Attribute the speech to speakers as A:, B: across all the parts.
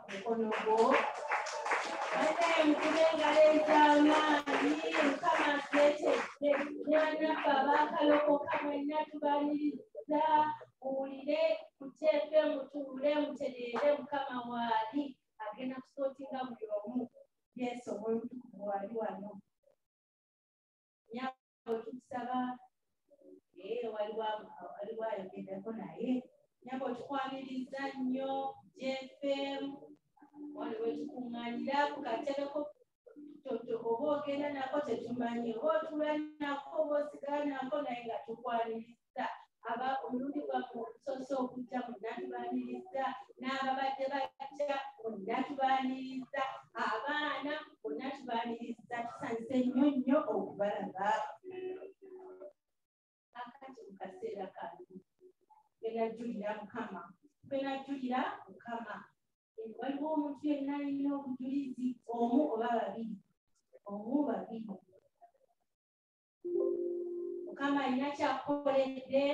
A: mukono gwo ate mukubengala ez'amaanyi Mukama ateekedde ne bannaffe abaakalokoka mwenna tubaniriza muwulire muteeke mutuule mutereere Mukama waali agenda kusootinga buli omu Yesu omwomutukuvu wali wano nyabo tukusaba waliwo ayogeddeko naye nyabo tukwaniriza nnyo JFM waliwo tukuŋŋaanira ku katereko oba ogenda nako tetumanyi oba otula nako oba osigala nako naye nga tukwaniriza omulundi gwaffe okusoose okujja mwenna tubaniriza n'ababadde bajja bonna tubaniriza abaana bonna tubaniriza tusanyuse nnyo okubalaba akati mu kaseera kano benajjulira Mukama waliwo omuntu yenna alina obujulizi omu oba babiri Mukama alina kyakukoledde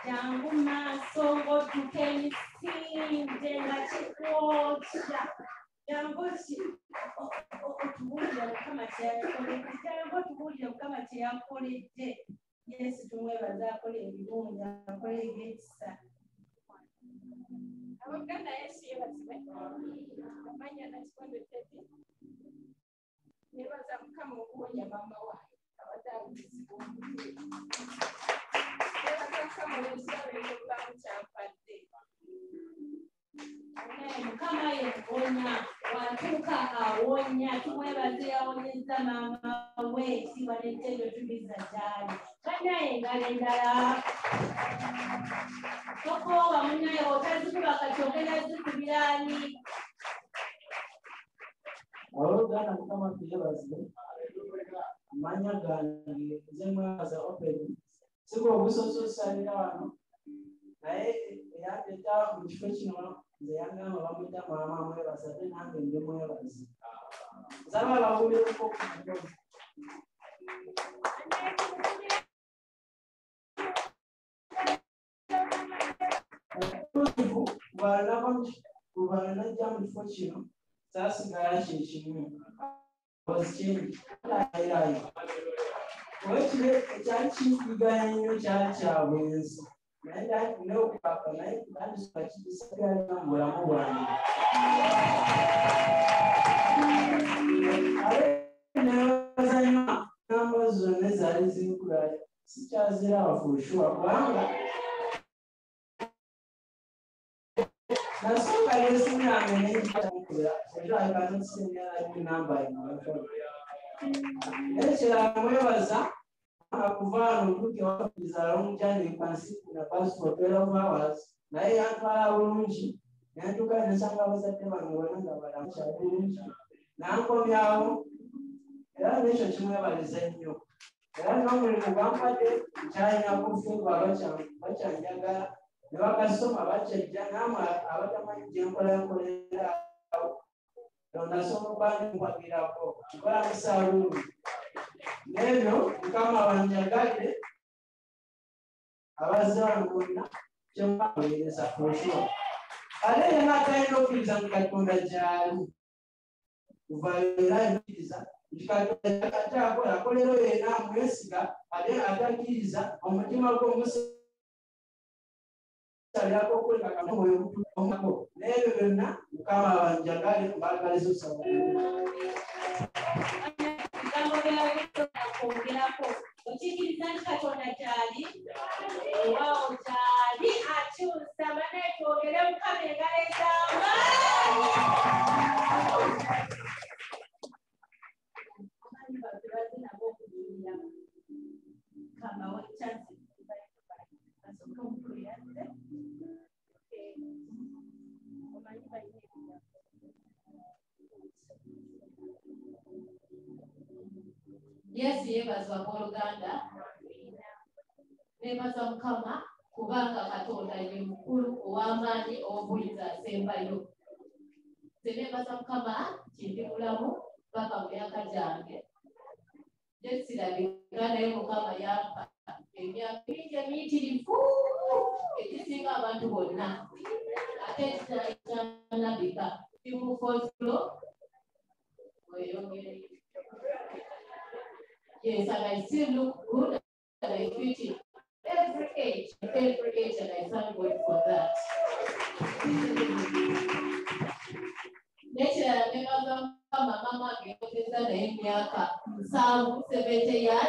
A: jangu maaso ng'odduka emisinde nga kikwokya jangu otubuulire Mukama kyeyakoledde Yesu tumwebaza akola ebirungi akola ebyekisa Abaganda Yesu yebazibwe amanya nakikondo tedi nebaza Mukama okuwonya maama wange abadde abuzibwa omutwe nebaza Mukama olw'ekisabengo obulamu kyampadde Mukama yewonya watuuka awonya tumwebaze yawonyezza maama we ekitiibwa n'ettendo tubiza gyali bannaye engalo endala tokooba munnaye otazikuba kati ogenda zikubiraani
B: Abaganda Mukama tuyebazibwe amanya gange nze mwebaza openi siko obusososalira wano naye eyandeta mu kifo kino nze yangamba bamwita maama mwebaza ate nange ndi mwebazi nsaba abawulireko ku mukozi kubanajja mu kifo kino saasigala kyekimu ozikyeni ayirayo owekire ekyali kimpiganya nnyo kyali kyabwenzi naye neokupapa naye kutandisuka kibisagalina mu bulamu bwange nebazanywa namba zonna ezaali zinkula sikyaziraba fushuwa kubanga nasooka yesu yange neyitamukulira ekirakanosinyalayo namba ekirala mwebaza kuva wano ntuke wakkiriza long-journey kwansi na passport 12 hours naye yantwala bulungi nantuka nesanga abazadde bange bonna nga balamusa bulungi nankomyawo era nekyo kimwebaliza ennyo era n'omulimu gwampadde nkyalinaku ffe bacyanjagala ne bakasoma bakyajja namwe abatamanyi gyenkolankolera nasobola okwandikwagirako nkola mu saaluuni n'ebyo Mukama banjagadde abazaalo bonna kyemubaweereza fosho ate yenna atalina okkiriza mu Katonda gy'ali kuva era ekkiriza nti Katonda ate akolero yenna amwesiga ate atakkiriza omutima gw'omusalirako okwekakaomako n'ebyo byonna Mukama banjagale mbagaliza osaba
A: kwongerako okikiriza nti Katonda gyali waawo gyali akyusa banaye twogere Mukama engalo ez'amaanyi baze nabo okujulira Mukama wekyansi asooka omukulu yazze omanyi balina ebirabo Yesu yebazibwa abooluganda nebaza Mukama kubanga Katonda ye mukulu ow'amaanyi ow'obuyinza asembayo nze nebaza Mukama kindi mulamu paka mu myaka gyange gyesirabika naye Mukama yampa emyaka mingi emiyitirivu egisinga abantu bonna ate ekyanabika You move fourth floor. Yes, and I still look good and I fit in every age, and I thank God for that. Next, never mama ngiyoteza naye myaka 70 years.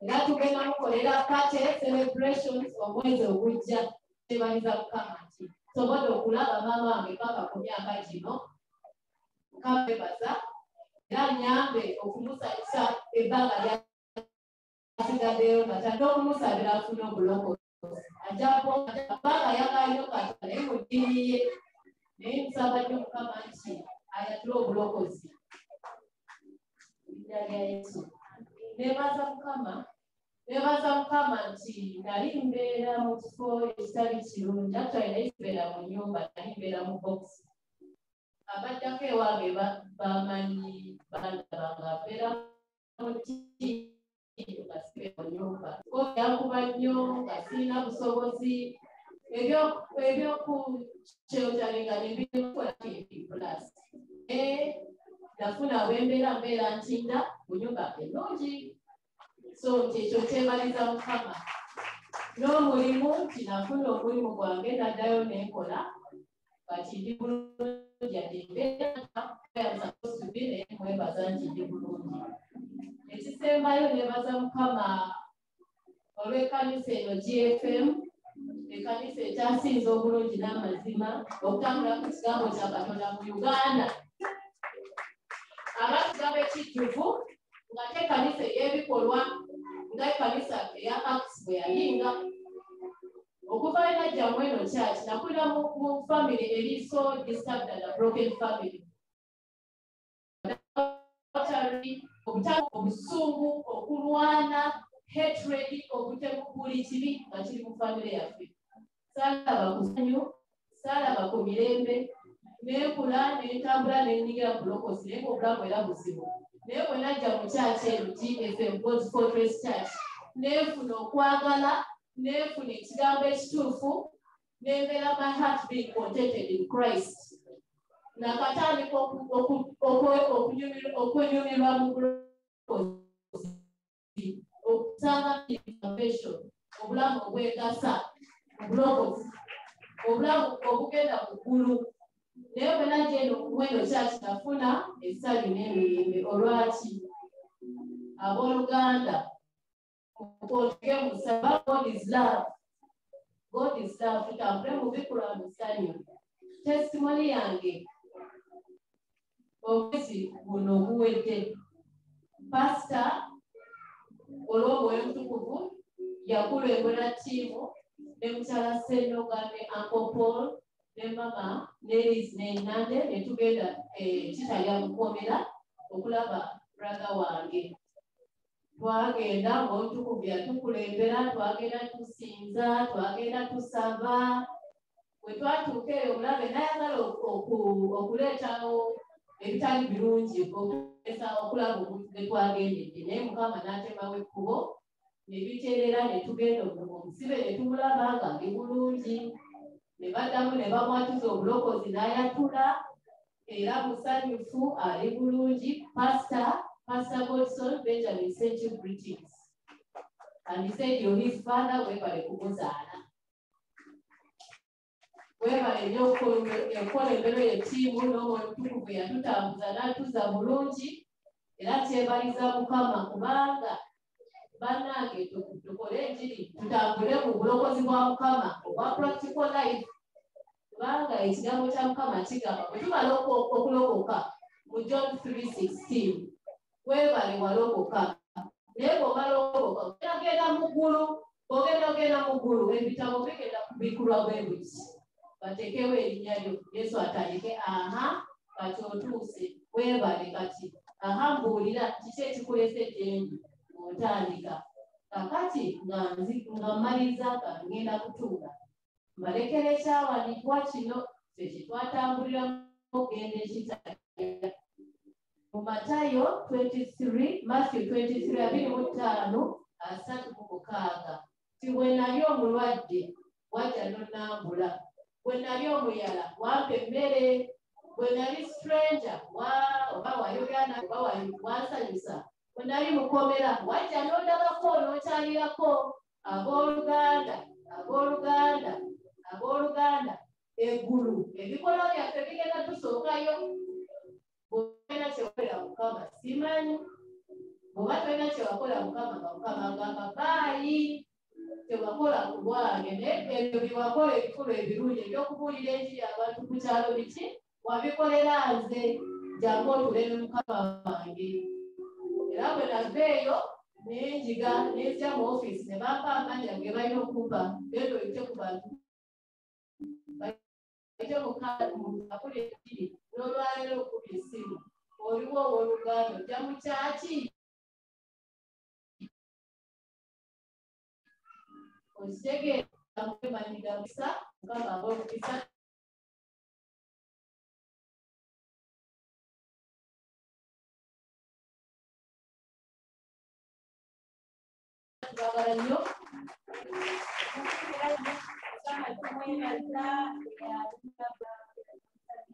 A: Era tugenda mukolera party celebrations omwezi ogujja tebaliza Mukama nti sobola okulaba mama wange paka ku myaka gino Mukama bebaza era nyambe okumusanyusa ebbanga lyasigaddeyo nga tadde okumusabira afune obulokozi ajapo paka yakayo kati naye mu ddiini ye naye nsaba nnyo Mukama nti ayatule obulokozi erinnya lya Yesu. Nebaza Mukama nti nali mbeera mu kifo ekitali kirungi atwali naye mbeera mu nnyumba nali mbeera mu box. Abaddako ewange bamanyi bandaba nga mbeera mu kiiko nga sibe mu nnyumba. Ko byankuba nnyo nga sirina busobozi ebyokukyotyalenga nebikola plus. Nafuna mbeera ntinda mu nnyumba ennungi. So ekyo kyebaliza Mukama. N'omulimu nti nafuna omulimu gwange naddayo nenkola kati ndi bulungi ate mbeera supposed mwebaza nti ndi bulungi. Ekisembayo nebaza Mukama olw'ekkanisa eno GFM, ekkanisa ekyasinza obulungi n'amazima okutambula ku kigambo kya Katonda mu Uganda. Abakigambo ekijjuvu ng'ate ekkanisa ey'ebikolwa nga ekkanisa eya Acts bwe yalinga. Okuva enajja mu eno church nakulira mu family eri so disturbed and a broken family. Obusungu, okulwana, hatred, obutemu buli kibi nga kiri mu family yaffe. Saalaba ku ssanyu, saalaba ku mirembe, nenkula nentambula nenyigira bulokozi naye ng'obulamu era buzibu. Naye bwe najja mu church eno GFM God's Fortress Church neefuna okwagala, neefuna ekigambo ekituufu, nembeera my heart being contented in Christ. Nakatandika okwenyumirwa mu bulokozi, okusanga salvation, obulamu obwegasa mu bulokozi, obulamu obugenda mu ggulu. Naye bwe najja eno mweno church nafuna essanyu n'emirembe. Olwaki? Abooluganda okotege musaba God is love. God is love. Tutambule mu bikolwa mu ssanyu. Testimony yange omwezi guno oguwedde, pastor olw'Omwoyo Omutukuvu yakulembera ttiimu ne mukyala Ssennoga ne Uncle Paul ne mama Nelis ne Nande ne tugenda Kitalya Mukomera okulaba brother wange. Twagenda ng'Omutukuvu yatukulembera, twagenda tusinza, twagenda tusaba. Bwe twatuuka eyo omulabe n'ayagala okuleetawo ebitali birungi okulaba omuntu gwe twagendedde, naye Mukama n'atemawo ekkubo ne biteerera ne tugenda omusibe ne tumulaba nga ali bulungi. Ne baddamu ne bamwatuza obulokozi n'ayatula era musanyufu ali bulungi. Pastor Godson Benjamin sent you greetings and he said you're his father. Webale kumuzaala, webale ebyokukolembero yettiimu n'Omwoyo Omutukuvu yatutambuza n'atuza bulungi. Era kyebaliza Mukama kubanga bannange tukole enjiri, tutambule mu bulokozi bwa Mukama obwa practical life. Kubanga ekigambo kya Mukama kigamba bwe tumala okulokoka mu John 3:16 webale walokoka. Naye bw'omala okulokoka ogenda mu ggulu, ogenda mu ggulu ebitabo bigenda kubikulwa bwe buti bateekewo erinnya lyo. Yesu atandike kati otuuse, webale kati mbuulira kiki ekikulesedde endi otandika kakati nga mmaliza ngenda kutuula mbalekera ekyawandiikibwa kino kyekitwatambuliramu okugenda Ekitalya mu Matayo 23, Matthew 23:25 36. Ti bwe nali omulwadde wajja n'onnambula, bwe nali omuyala wampa emmere, When I is stranger, wow, you can once and you when I am Komera, what I know that phone, which I hear call, a Boruganda, a guru, a people of your particular to Sokayo, who come, Simon, who come, bye. Tebakola ku bwange naye ebyo byewakola ebikulu ebirungi ebyokubuulira enjiri abantu ku kyalo biki wabikolera nze jangu otuleme mukama wange era bwe nava eyo nenjiga nezja mu ofiisi ne bampa amanya ge balina okumpa genda oyite ku bantu bayite mukakuli ebiri n'olwaleero okuba essimu oliwo owooluganda ojja mu kyaki Osege amemanyira bisa kama ambao bisa babaranyo kama tumwebaza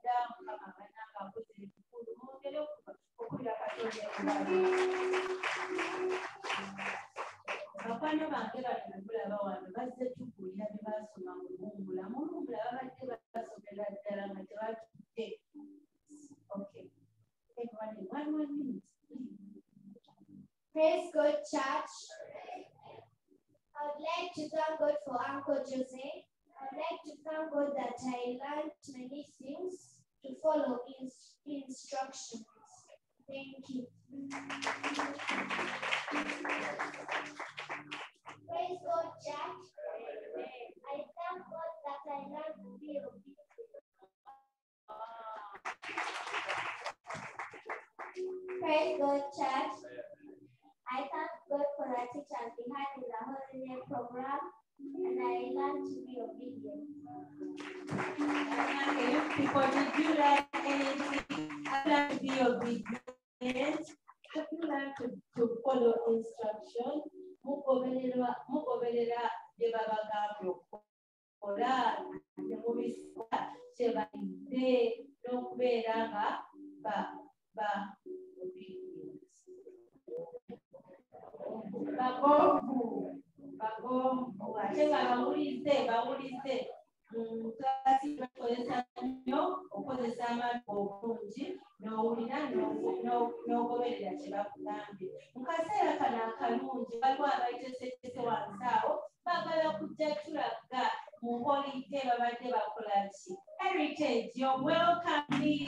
A: ya kama bana kabuzi kulu mongere okuya katonda Bakwana bange balabula wano bazze tukulira bye basoma mu Luwumbula. Mu Luwumbula babadde basomera ddala nga tebatudde. Okay. Everyone, one minute.
C: Praise God, church. I would like to thank God for Uncle Jose. I would like to thank God that I learned many things to follow his instructions. Thank you. Praise God, church. I thank God that I learned to be obedient. Praise God, church. I thank God for the teachers we had in the holiday program, and I learned to be obedient.
A: People, did you learn anything? I learned to be obedient. Have you learned to follow instruction? Mugoberera bye babagambye okukola ne mubisika kye balidde n'okubeera nga bagomvu ate nga bawulize klasi bakozesa nnyo okozesa amaato obulungi n'owulira n'ogoberera kye bakugambye mu kaseera kano akalungi waliwo abayiteeseteese wansi awo baagala kujja tulaga mu holide babadde bakola ki heritage you're welcome please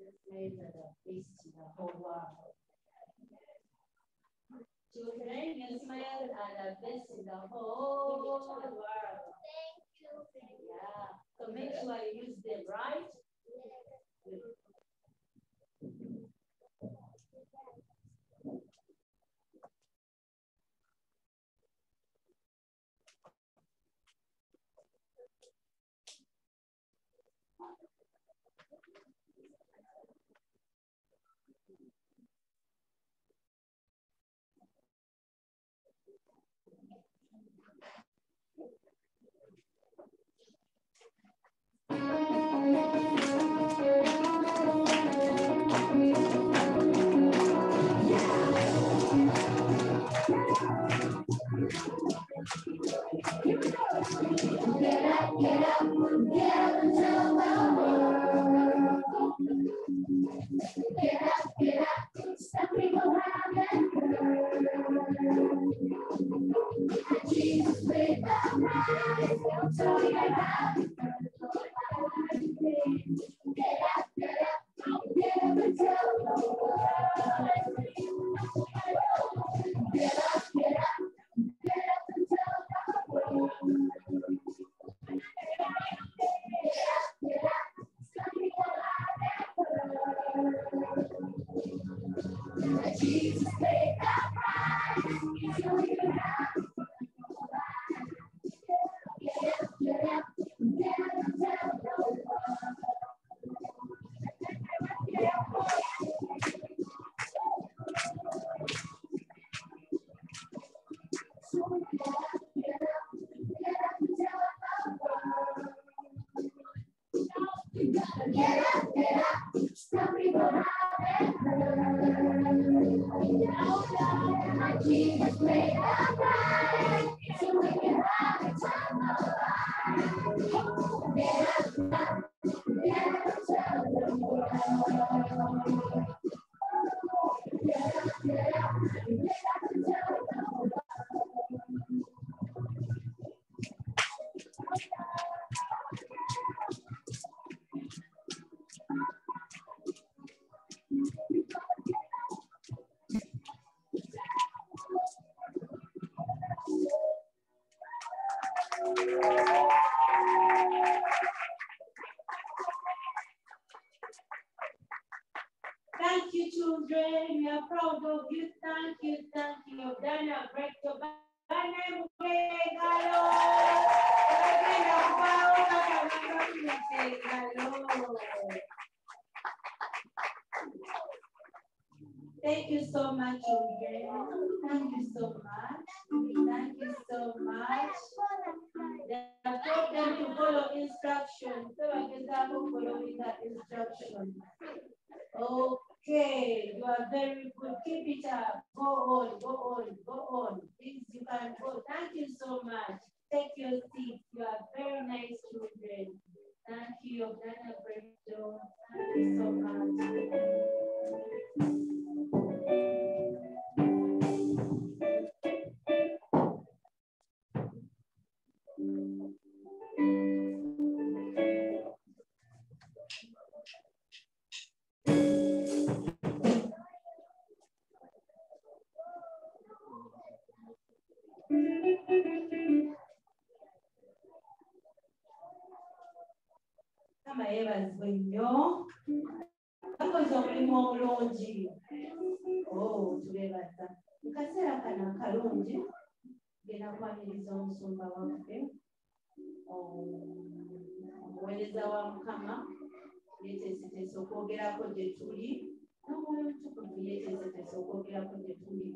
A: This made a face to the whole world. Children, you smile and a face in the whole world.
C: Thank you.
A: Yeah. So make sure you use them, right? Good. Thank you, children. We are proud of you. Thank you. Thank you. You've done a great job. Thank you so much, children. Thank you so much. Thank you so much. I told them to follow instructions. So I can start following that instruction. Okay, you are very good. Keep it up. Go on, go on, go on. Please, you can go. Thank you so much. Take your seat. You are very nice children. Thank you. You've done a great job. Thank you so much. Kama yebazibwe nnyo bakoze omulimu omulungi. Tubeebaza mu kaseera kano akalungi genda kwaniriza omusumba waffe omuweereza wa Mukama yeeteeseteese okwogerako gye tuli n'omwoyo omutukuvu yeeteeseteese okwogerako gye tuli.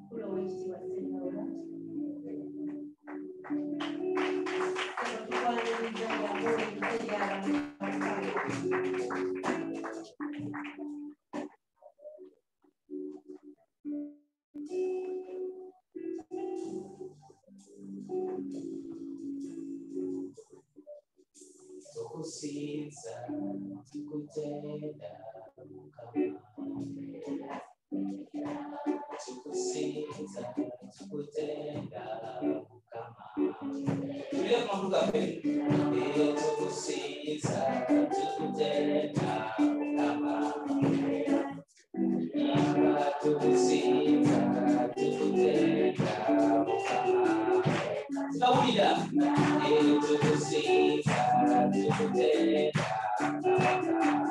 A: Kulowa ekitiibwa Ssenyola
B: Tukusinza, tukutenda Mukama. Tukusinza, tukutenda Mukama. Tulia kwa Mungu ape. Tukusinza, tukutenda Mukama. Tukusinza, tukutenda Mukama. Tunawida. Tukusinza, tukutenda Mukama.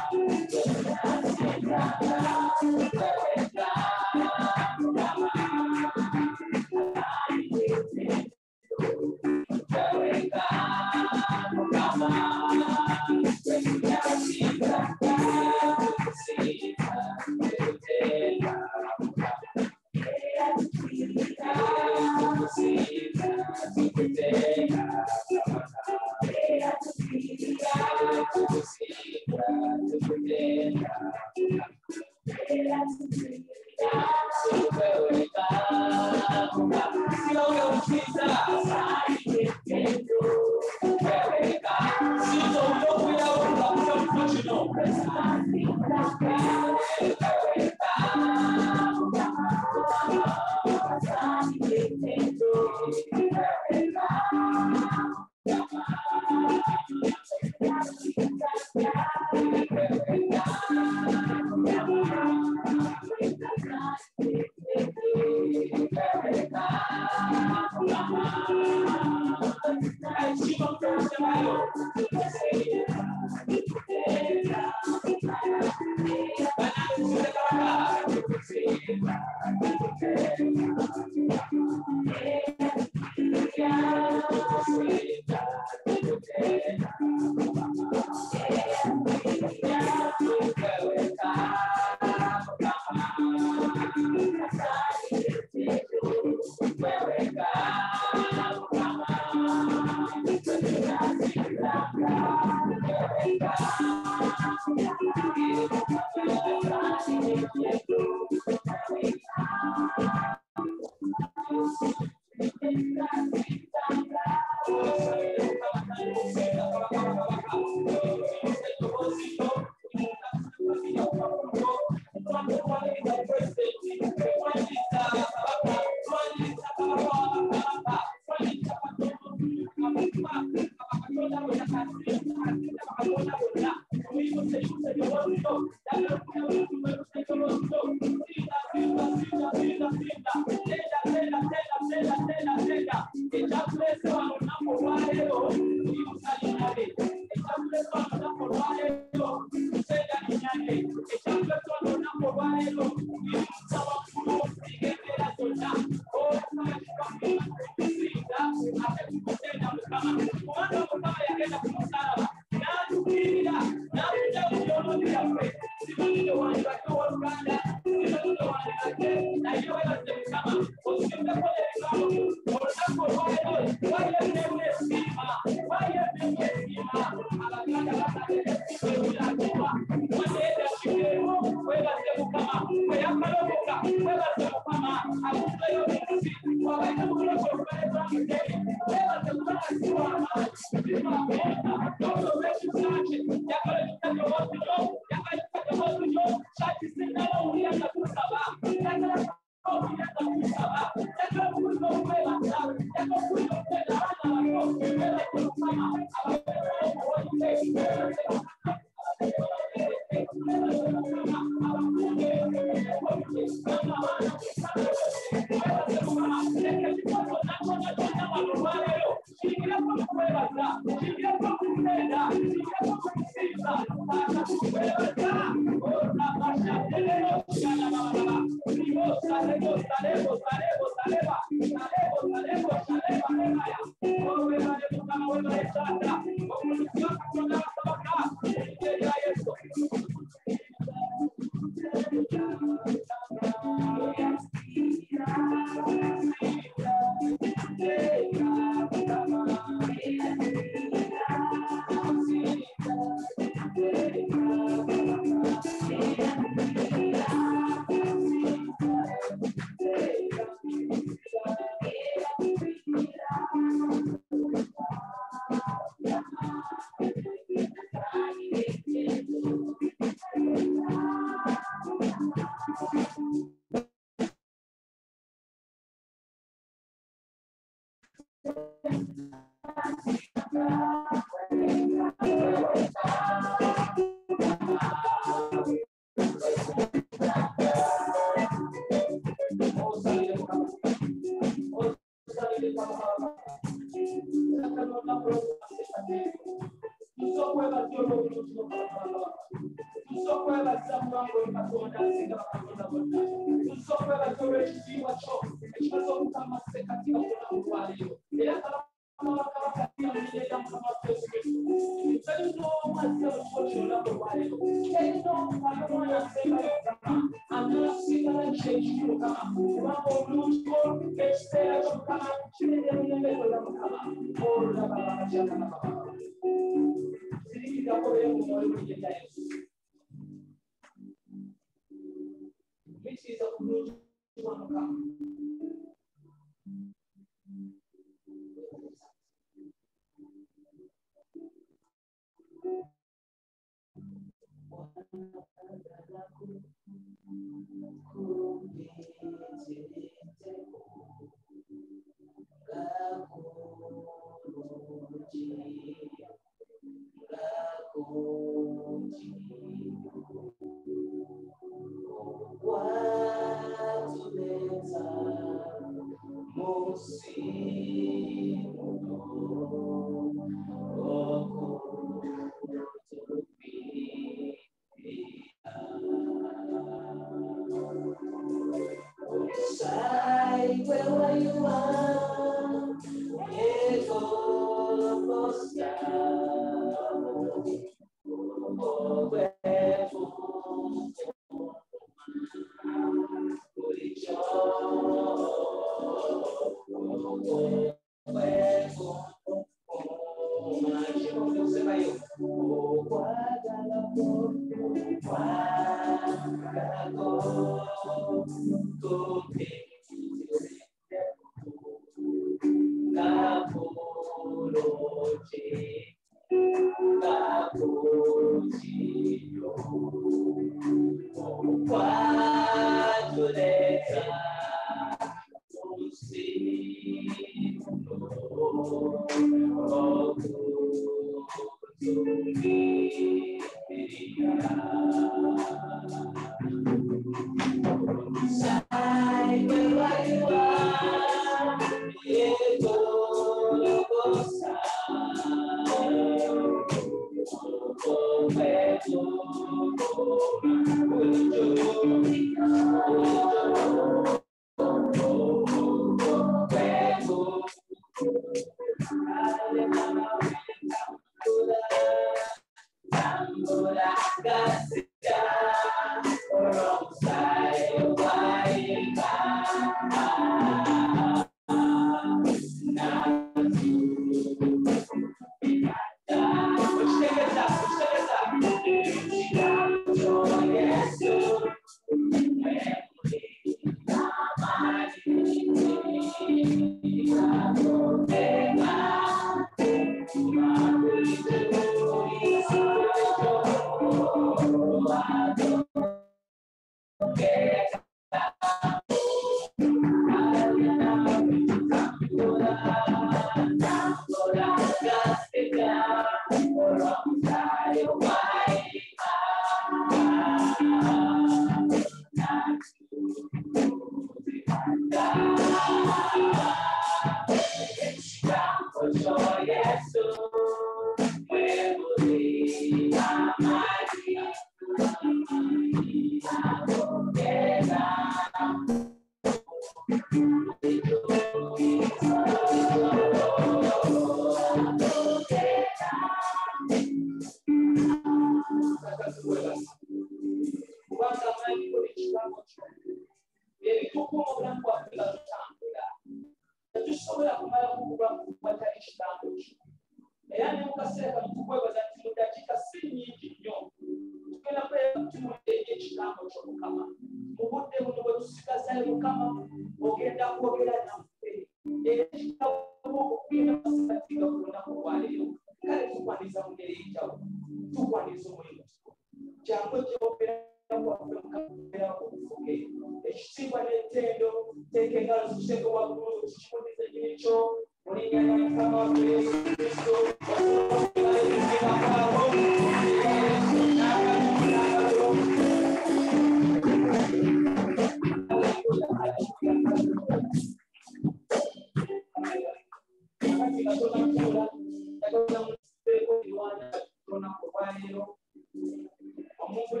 D: Omuntu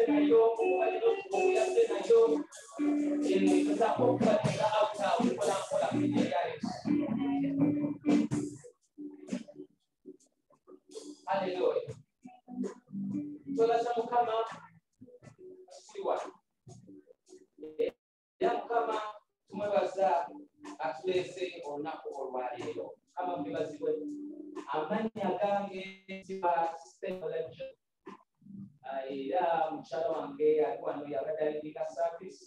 D: nayo, yaze nayo, tutakubalira auta kukola kugira Yesu. Hallelujah. Tulaza mukama siwa. Ya mukama tumwebaza atulese olunaku olwaleero kama mbibazibwe amanya gange siba stability era mukyala wange ali wano yabadde alindika service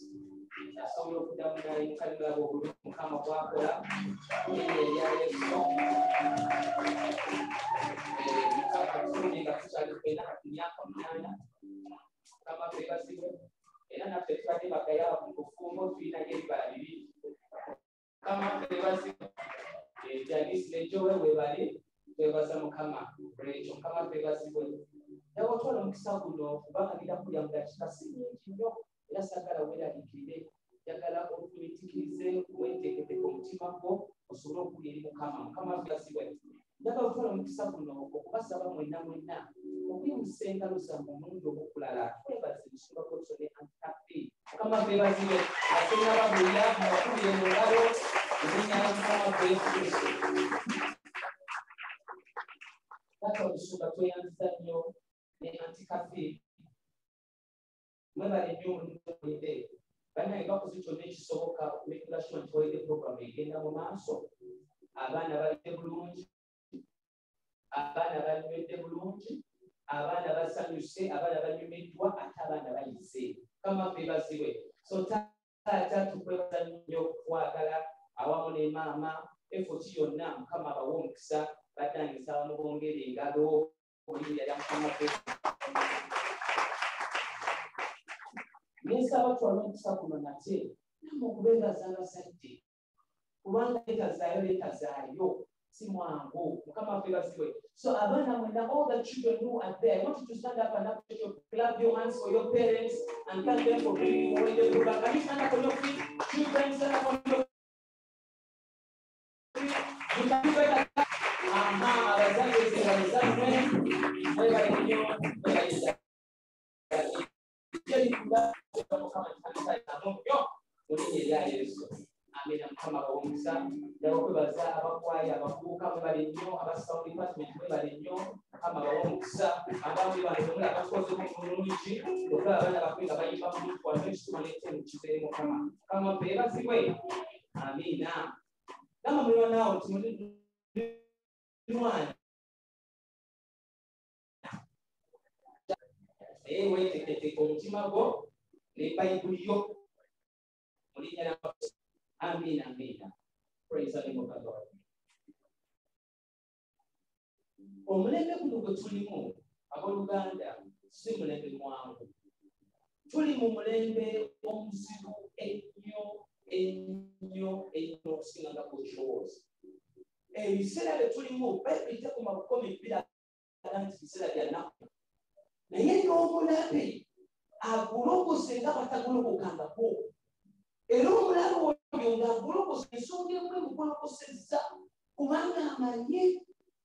D: asobola okuddamu naye mukalira obulungi mukama bwakola erya Yesu mukama tulungi nga tukyali kwenda ku myaka 8 kama mbibazibwe era naffe tubadde bagaya ku bufumbo tulina ebibala bibiri kama mbibazibwe Janice nejowe webali twebaza mukama ekyo mukama twebazibwe yawo twala mukisa guno kubanga ngira kulya mudakika singi nnyo era sagala weeraliikirire njagala otumitikirize weeteeketeeka omutima gwo osobole okulya eri mukama twebazibwe njagala otwala mukisa guno okubasaba mwenna okuyimusa engalo zammwe omulundi ogwokulala twebaze nsumba kosone antikapi mukama twebazibwe asenababulya mubakubire mu ngalo erinnya lya mukama Yesu Kristo. Kati olusumba tweyanziza nnyo ne antikafi mwebale nnyo omulimu banaye bakoze kyonna ekisoboka okumekera sure nti waide program egenda mu maaso abaana balidde bulungi abaana banywedde bulungi abaana basanyuse abaana banyumiddwa ate abaana bayize kama twebazibwe so taata tukwebaza nnyo okwagala awamu ne maama effort yonna mukama abawa omukisa badangisa abamu bongera engalo olinnya lya mukama nesaba twala omukisa guno nate namwe okubeebaza abazadde kubanga leetazaayo si mwangu mukama twebazibwe so abaana mwena all the children who are there I want you to stand up and clap your hands for your parents and thank them for bringing you away the program. Can you stand up on your feet? Children, stand up on your feet. Amina mukama bawumusa yabakwebaza abakwaya abakuuka mwebale nnyo abasound department mwebale nnyo mukama bawumusa abantu bano bamula abakoze bulungi okulaba abaana bakwenga bayimba bulungi wano ekituma n'ettemu kibeere mukama beebazibwe amina nama mulina naawe timulirwanya naye weeteeketeeka omutima gwo ne bayibuli yo mulinnya lya Amina, amina. Praise the name of the Lord. Omulembe guno gwe tulimu abooluganda si mulembe mwangu. Tuli mu mulembe omuzibu ennyo okusinga nga bw'okirowooza. Ebiseera bye tulimu Bayibuli tekuma bukomi biraga nti biseera bya nnaku. Naye n'omulabe agulokose nga batagulokokangako. Era omulabe oyo ng'agulokose ensonga emu emugolokosezza kubanga amanye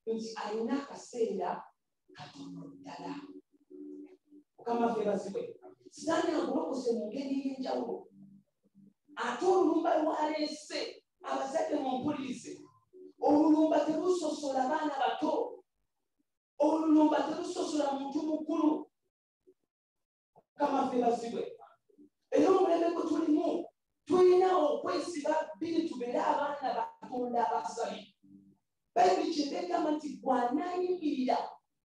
D: nti alina akaseera katono ddala. Mukama twebazibwe. Sitaani agulokose mu ngeri y'enjawulo. Ate olulumba lwaleese abazadde mumpulirize. Olulumba terusosola baana bato. Olulumba terusosola muntu mukulu. Mukama twebazibwe. Era omulembe gwe tulimu tulina okwesiba bbiri tubeere abaana batonda abasabi. Bayibuli kyebegamba nti bw'anaayimirira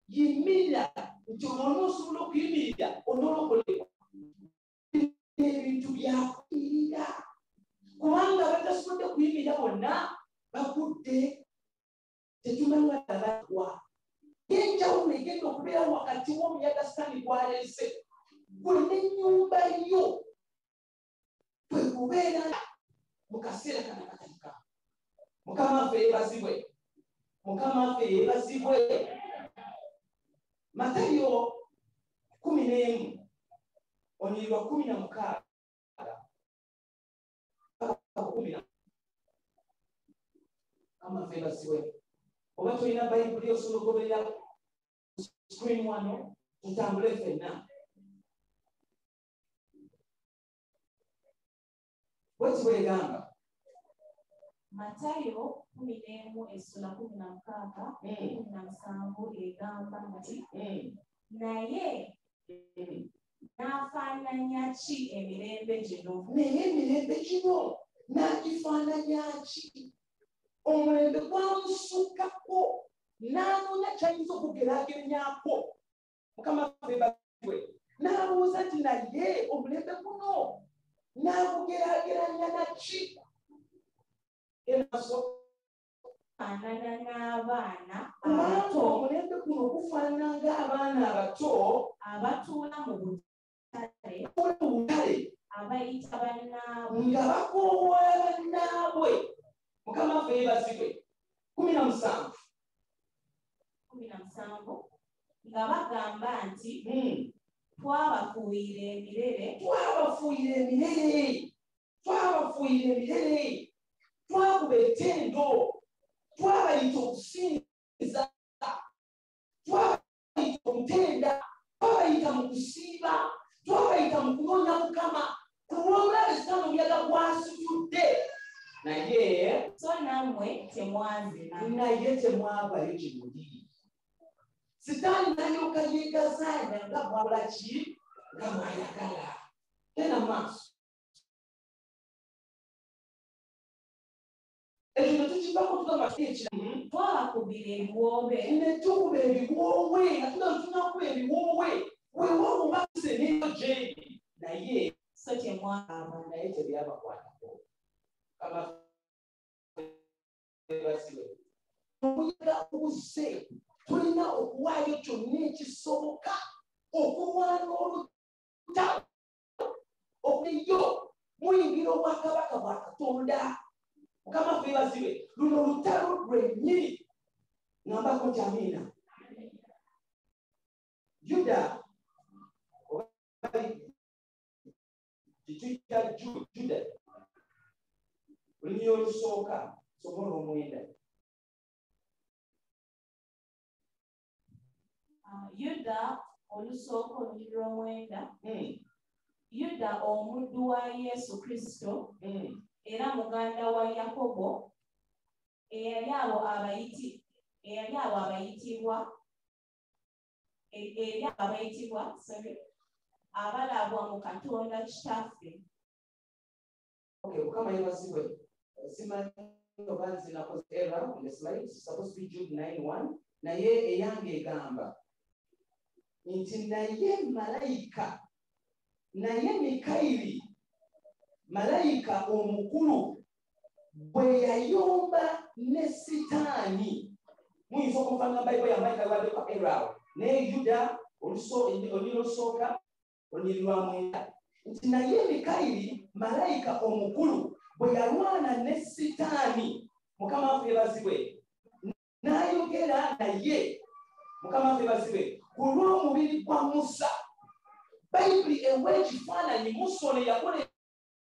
D: yimirira nti onoosobola okuyimirira onoolokolebwa. Ebintu byakuyimirira kubanga batasobodde kuyimirira bonna bagudde tetumanyi wadalagwa. Yenjawulo egenda okubeera wakati w'omuyaga sitaani gwaleese gwe n'ennyumba yo kwe kubeera mu kaseera kana katalika. Mukama waffe yeebazibwe. Mukama waffe yeebazibwe. Matayo 11 onyirwa 16 Mukama waffe yeebazibwe. Oba tulina Bayibuli osobola okugoberera screen wano tutambule ffenna.
E: bw'eti bw'egamba
A: Matayo 11:16-17 egamba nti naye n'afaananya ki emirembe gino?
E: Naye emirembe gino n'agifaananya ki? Omulembe gwamusukkako n'anoonya kyayinza okugeraageranyaako. Mukama waffe n'abuuza nti naye omulembe guno n'agugeraageranya naki?
A: Faanana n'abaana
E: abato. Omulembe guno gufaanana ng'abaana abato
A: abatuula mu butale abayita bannaabwe
E: nga bakoowoola bannaabwe. Mukama waffe yeebazibwe. 17
A: nga bagamba nti twabafuuyira emirere,
E: twakuba ettendo, twabayita okusinza, twabayita okutenda, twabayita mu kusiiba, twabayita mu kunoonya Mukama. Ku lw'omulabe Sitaani omuyaga gwasitudde, naye
A: so nammwe temwazina.
E: naye temwavayo kimuli. Sitaani n'alyoka yeegazaanya nga bw'akola ki? Nga bw'ayagala. Genda mu maaso. Ekyo ne tukivako tugamba ekiramu
A: Twabakubira ebiwoobe
E: ne tukuba ebiwoowe nga tunakuba ebiwoowe weewaawo baase neyo gyeri naye
A: so temwaba.
E: naye tebyabakwatako. Omuyaga guzze, tulina okuwaayo kyonna ekisoboka okulwana olutalo okuyo muyingira obwakabaka bwa Katonda. Mukama waffe yeebazibwe. Luno olutalo lwennyini. Ngambako nti amiina. Yuda kituyita Juda olunyi olusooka sobola omwenda.
A: Yuda olusooka olunyi lw'omwenda. Yuda omuddu wa Yesu Kristo era muganda wa Yakobo eyali abo abayitibwa abalabwa mu Katonda Kitaffe.
E: Mukama yeebazibwe. Simanyi oba nze nakoze error on the slide. It's supposed to be Jude 9:1. Naye eyange egamba nti naye Mikayiri malayika omukulu bwe yayomba ne Sitaani. Muyinza okuva nga Bayibuli ya Mayika lwaddeko error. Naye Yuda olunyi olusooka olunyi lwa mwenda nti naye Mikayiri malayika omukulu bwe yalwana ne Sitaani. Mukama waffe yeebazibwe. N'ayogera naye. Mukama waffe yeebazibwe. Ku lw'omubiri gwa Musa. Bayibuli ewa ekifaananyi Musa ono yakola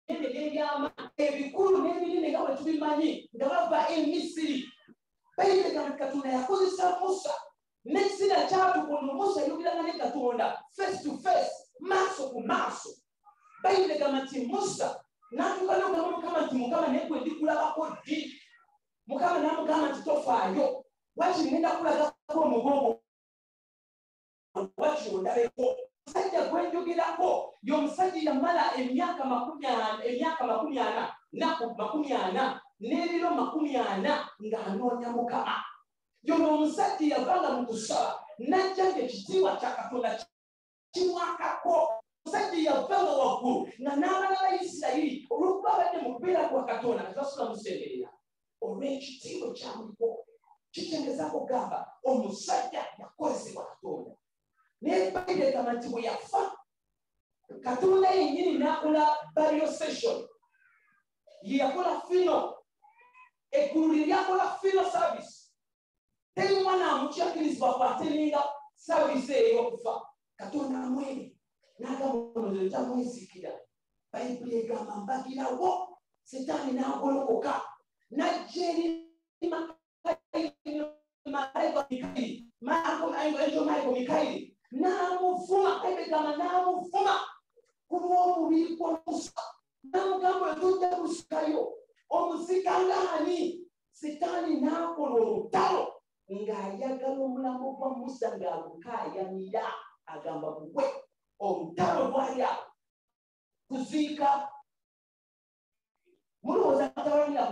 E: ebyama ebikulu n'ebinene nga bwe tubimanyi nga bava e Misiri. Bayibuli egamba Katonda yakozesa Musa n'ekiseera kyatukono Musa yayogeranga ne Katonda face to face, maaso ku maaso. Bayibuli egamba nti Musa n'atuuka n'okugamba Mukama nti Mukama naye gwe ndikulabako ddi. Mukama n'amugamba nti tofaayo, wakiri ngenda kulagako omugongo wakiri ondabeko. Omusajja gwe njogerako y'omusajja yamala emyaka 40 n'ebiro 40 ng'anoonya Mukama. Y'ono omusajja yavanga mu kusaba n'ajja ng'ekitiibwa kya Katonda kimwakako. Omusajja yavanga waggulu nga n'abaana ba Isirayiri olw'okuba abadde mu kubeera kwa Katonda nga tebasula musemberera olw'ekitiibwa kyamuliko. Kitegezaako okugamba omusajja yakozesebwa Katonda. Naye Bayibuli egamba nti bwe yafa Katonda yennyini n'akola burial session. Ye yakola funeral. Eggulu lye lyakola funeral service. Teri mwana amukyakirizibwa kwateninga service ey'okufa. Katonda amwene n'agamba ono tamwezikira. Bayibuli egamba mbagirawo. Setaani n'agolokoka n'ajja eri Mikayiri n'amuvuma. Bayibuli egamba n'amuvuma ku lw'omubiri gwa Musa n'amugamba tujja kusikayo omusika ng'ani sitaani n'akola olutalo ng'ayagala omulamu gwa Musa ng'agukaayanira agamba gugwe olutalo lwali awo kuziika mulowooza atawaanira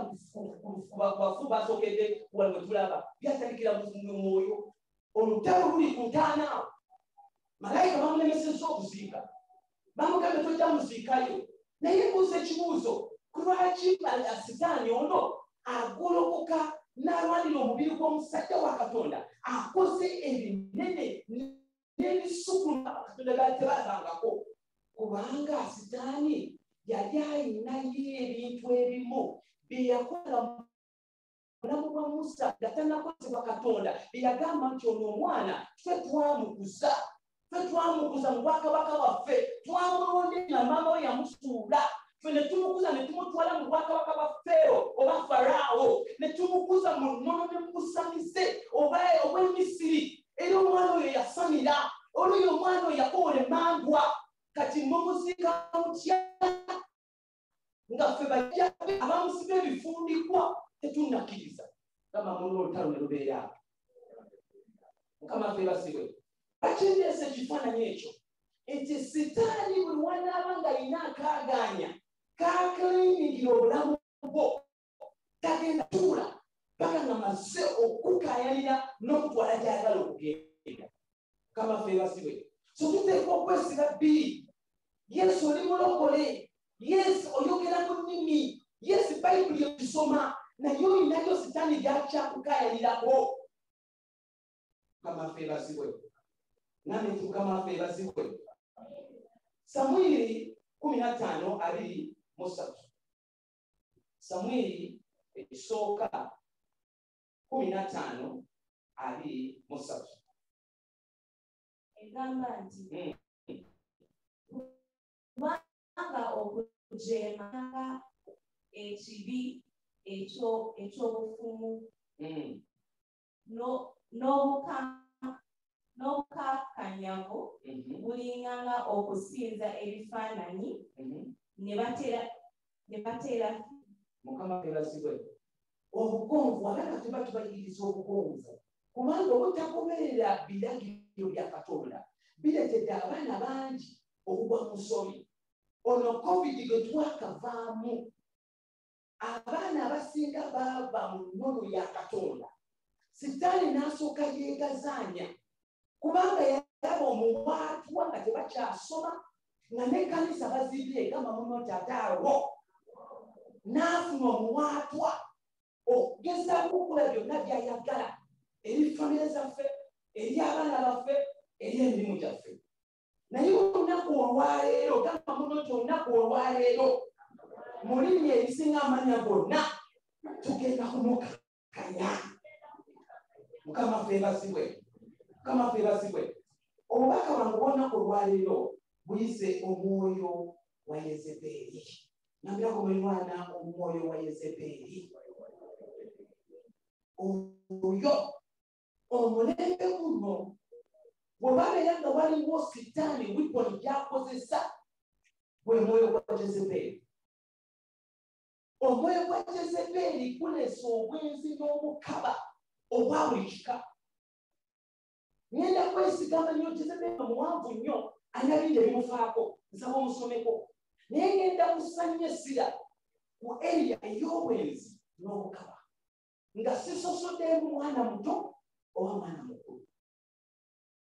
E: kubafu basookedde wali bwe tulaba byatandikira mu mwoyo olutalo luli ku ntaana awo malayika bamulemesezza okuziika bamugambye tojja muziikayo naye mbuuza ekibuuzo lwaki sitaani ono agolokoka n'alwanira omubiri gw'omusajja wa Katonda akoze ebinene n'ebisukulu Katonda tebalabangako kubanga sitaani yali ayinayo ebintu ebimu bye yakola mulamu gwa Musa nga tannakozebwa Katonda bye yagamba nti ono omwana ffe twamukuza mu bwakabaka bwaffe twamulonde nga maama we yamusuula ffe ne tumukuza ne tumutwala mu bwakabaka bwa Feero oba Faraawo ne tumukuza mu nnono ne musamize obw'Emisiri era omwana oyo yasamira olwoyo omwana oyo yakoola emmandwa kati mumuziika mutya nga ffe bajjabe abamusiba ebifundikwa tetunnakkiriza gamba mulwo olutalo ne lubeera Mukama ffe basibwe bakindeesa ekifaananyi ekyo nti sitaani buli wanaaba nga alina akaaganya kakalimingira obulamu bwo tagenda tuula paka nga maze okukaayanira n'okutwala gy'ayagala okugenda Mukama ffe basibwe so tuteekwa okwesiga bbiri Yesu oli mulokole Yesu oyogera mu nnimi Yesu bayibuli okisoma naye olinayo sitaani gy'akyakukaayanirako Mukama ffe basibwe nami Mukama ffe basibwe Samwiri 15:23 Samwiri ekisooka 15:23
A: egamba nti kubanga okujeemanga ekibi eky'obufumu n'obukakanyavu bulinganga okusinza ebifaananyi ne batera
E: Mukama ebasibwe obugonvu abana tuba tubayigiriza obugonvu kubanga obutagoberera biragiro bya Katonda biretedde abaana bangi okugwa mu musomi ono COVID gwe twakavaamu abaana abasinga baava mu nnono ya Katonda sitaani n'asooka yeegazaanya kubanga yalaba omuwaatwa nga tebakyasoma nga n'ekkanisa bazibye egamba muno tataawo n'afuna omuwaatwa ogezaako okukola byonna by'ayagala eri famire zaffe eri abaana baffe eri emirimu gyaffe naye olunaku olwaleero gamba muno nti olunaku olwaleero mu linnya erisinga amanya gonna tugenda kumukakanya Mukama ffe basibwe obubaka bwange bw'olunaku olwaleero buyise omwoyo wa Yezeberi nambirako mwana omwoyo wa Yezeberi oyo omulembe guno bwe babeera nga waliwo sitaani wiponi gy'akozesa bwe mwoyo gwa Yezeberi omwoyo gwa Yezeberi guleesa obwenzi n'obukaba obwa buli kika ngenda kwesigama nnyo Yezeberi muwanvu nnyo alina bingi ebimufaako nsaba omusomeko naye ngenda kusanya essira ku eriya ey'obwenzi n'obukaba nga sisosoddeemu mwana muto oba mwana mukulu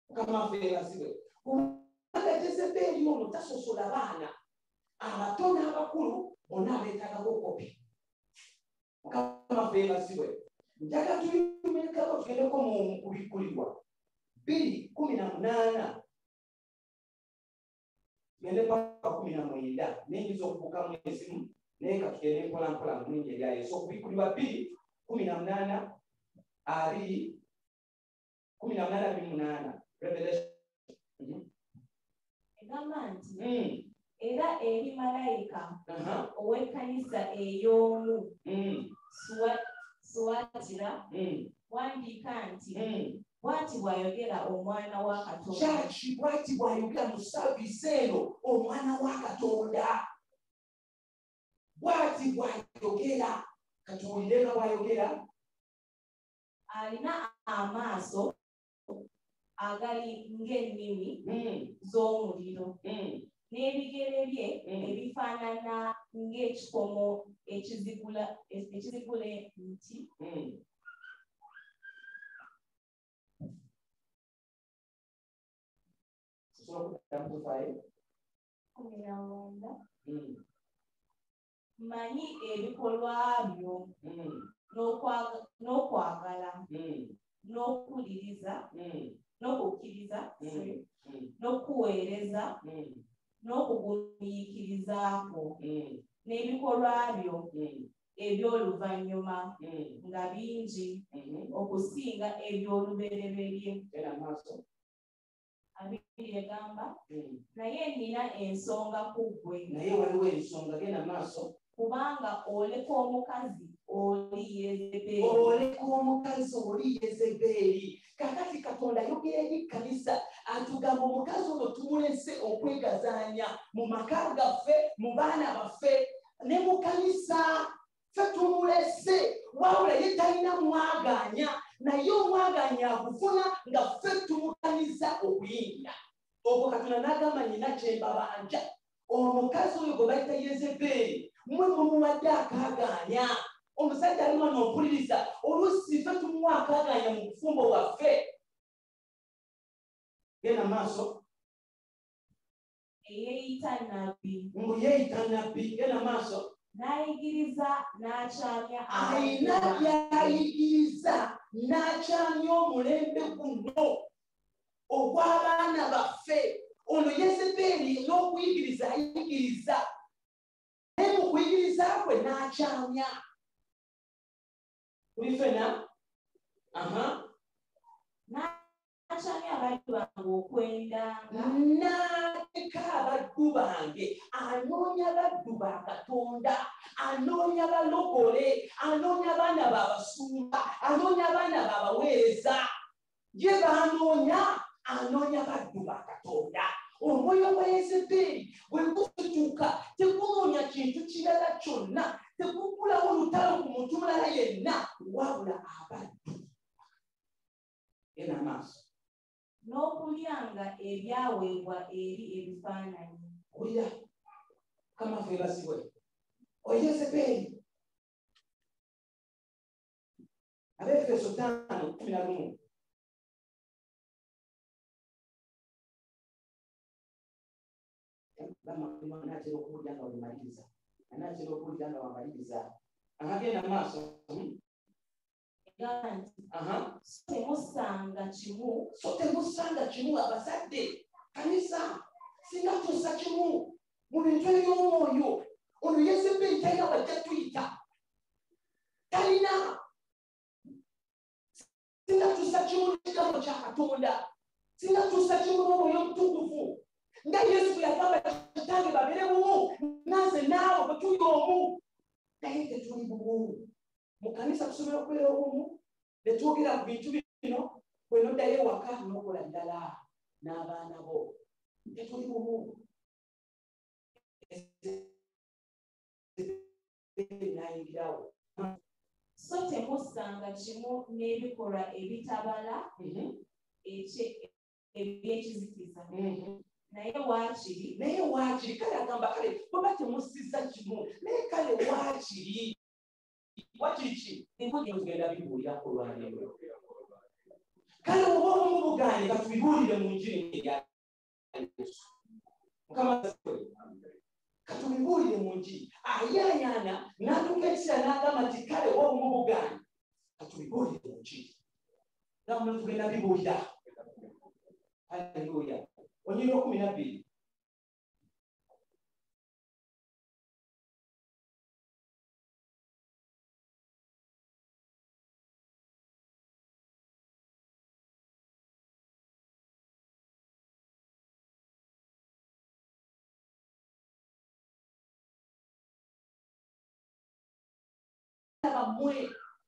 E: Mukama ffe basibwe kubanga Yezeberi ono tasosola baana abato n'abakulu bonna abeetagako kopi Mukama ffe basibwe njaga tuyimekako tugendeko mu kubikkulirwa 2:18 gende paka 19 n'enyiza okubuukamu esimu naye katugende mpolampola mu linnya erya Yesu okubikkulirwa 2:18 18 Revelation
A: egamba nti era eri malayika ow'ekkanisa ey'omu Suwatira wandiika nti bw'ati bw'ayogera omwana wa Katonda
E: kyaki bw'ati bw'ayogera mu saaviisi eno omwana wa Katonda bw'ati bw'ayogera katuwulire nga bw'ayogera
A: alina amaaso agali ng'ennimi z'omuliro n'ebigere bye ebifaanana ng'ekikomo ekizigula emiti mmanyi ebikolwa byo n'okwagala n'okukkiriza n'okuweereza n'okugumiikirizaako n'ebikolwa byo eby'oluvannyuma nga bingi okusinga eby'olubereberye. Abiri egamba naye nina ensonga ku ggwe.
E: Naye waliwo ensonga, genda maaso.
A: Kubanga oleka omukazi oli Yezeberi.
E: Oleka omukazi oli Yezeberi. Kakati Katonda ayogera eri kkanisa atugamba omukazi ono tumulese okwegazaanya mu maka gaffe, mu baana baffe ne mu kkanisa. Ffe tumulese wabula ye talina mwagaanya, naye omwagaanya agufuna nga ffe tumukaniza okuyingira. Ogwo Katonda n'agamba nnyina kye mbabanja. Omukazi oyo gwe bayita Yezeberi mmwe mumuwadde akaagaanya. Omusajja ali wano ompuliriza, oluusi ffe tumuwa akaagaanya mu bufumbo bwaffe. Genda maaso.
A: Eyeeyita nnabbi.
E: Mbu yeeyita nnabbi. Genda maaso.
A: N'ayigiriza n'akyamya
E: alina by'ayigiriza n'akyamya omulembe guno ogw'abaana baffe. Ono Yezeberi n'okuyigiriza ayigiriza naye mu kuyigiriza kwe n'akyamya. Kuli ffena
A: n'akyamya abaddu bange okwendanga.
E: N'ateka abaddu bange, anoonya baddu ba Katonda, anoonya balokole, anoonya baana babasumba, anoonya baana babaweereza. Ye baanoonya, anoonya baddu ba Katonda. Omwoyo gwa Yezeberi bwe gututuuka tegunoonya kintu kirala kyonna, tegugulawo lutalo ku muntu mulala yenna wabula abaddu. Genda maaso.
A: N'okulyanga ebyaweebwa eri ebifaananyi.
E: Olira kama ffe basibwe oyo Yezeberi. Abefeso 5:11. Anaatera okuwulira nga wemaliriza, anaatera okuwulira nga wamaliriza. Genda maaso. So temusanga kimu abazadde kanisa singa tussa kimu mu bintu eby'omwoyo. Ono Yezeberi talina wajja tuyita, talina. Singa tussa kimu n'ekigambo kya Katonda, singa tussa kimu n'omwoyo omutukuvu nga Yesu bwe yagamba kitange babeere bumu nanze naawe bwe tuli omu. Naye tetuli bumu. Mu kanisa tusobola okubeera obumu ne twogera ku bintu bino, bwe noddayo ewaka n'okola ddala n'abaana bo. Tetuli bumu. N'ayingirawo.
A: So temussanga kimu n'ebikolwa ebitabala eby'ekizikiza. Naye waakiri
E: kale agamba kale bweba temussiza kimu naye kale waakiri ki tugenda bibuulira ku lwaleero. Kale oba obumu bugaanye katubibuulire mu njiri ya Yesu. Mukama katubibuulire mu njiri. Ayaayaana n'atuuka ekisera n'agamba nti kale oba obumu bugaanye katubibuulire mu njiri. Namwe tugenda bibuulira. Haleluya. Onyiri 12.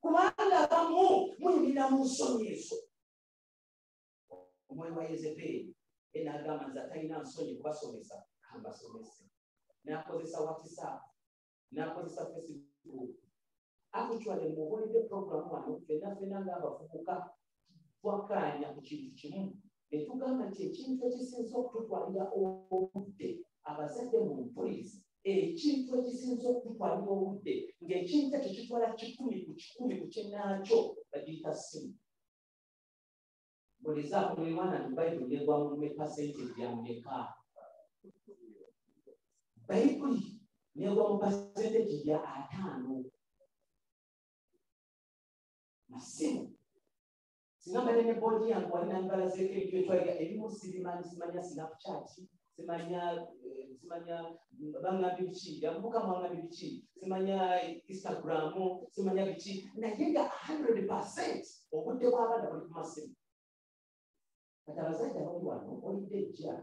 E: Kubanga abamu muyimira mu nsonyi ezo. Omwoyo wa Yezeberi n'agamba nti talina nsonyi kubasomesa, kambasomese. N'akozesa WhatsApp n'akozesa Facebook. Actually muwulidde program wano ffenna ng'abavubuka twakkaanya ku kintu kimu ne tugamba nti ekintu ekisinza okututwalira obudde abazadde mu mpuliriza ekintu ekisinza okututwalira obudde ng'ekintu ekyo kitwala 10 ku kinnaakyo bagiyita ssimu. Bulizaako buli mwana nti bayibuli negwa mu percentage ya mmeka? Bayibuli negwa mu percentage ya 5. Masimu singa mbale ne bodi yange wali nambalazeeko ebyo twaliga ebimu simanya Snapchat simanya bangambye biki yavubuka mwangambye biki simanya Instagram simanya biki naye nga 100% obudde bw'abaana buli ku masimu. Kati abazadde abali wano olidde ejja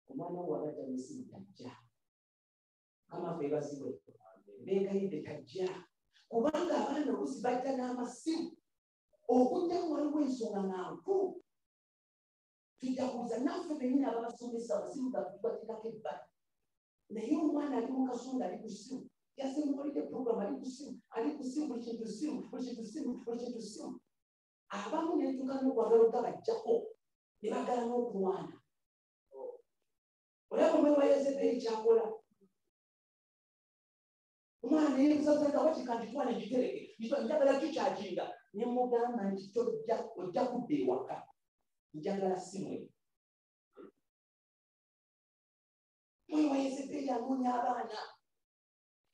E: omwana wo abajja n'essimu tajja kamafe bazibwe beegayidde tajja kubanga abaana oluusi bajja n'amasimu okujjamu waliwo ensonga nkulu tujja kubuuza naffe bennyini ababasomesa abasimu gabateekako ebbali naye omwana ali mu kasonga ali ku ssimu yasemwalidde program ali ku ssimu buli kintu ssimu abamu netuuka n'okwagala okugabajjako ne bagala n'okulwana. Olaba omwewa Yezeberi kyakola omwana yeebuzaga wakika nti twana gitereke njagala kikyakinga ne mugamba nti ojja kudda ewaka njagala simwe. Omwewa Yezeberi anoonya abaana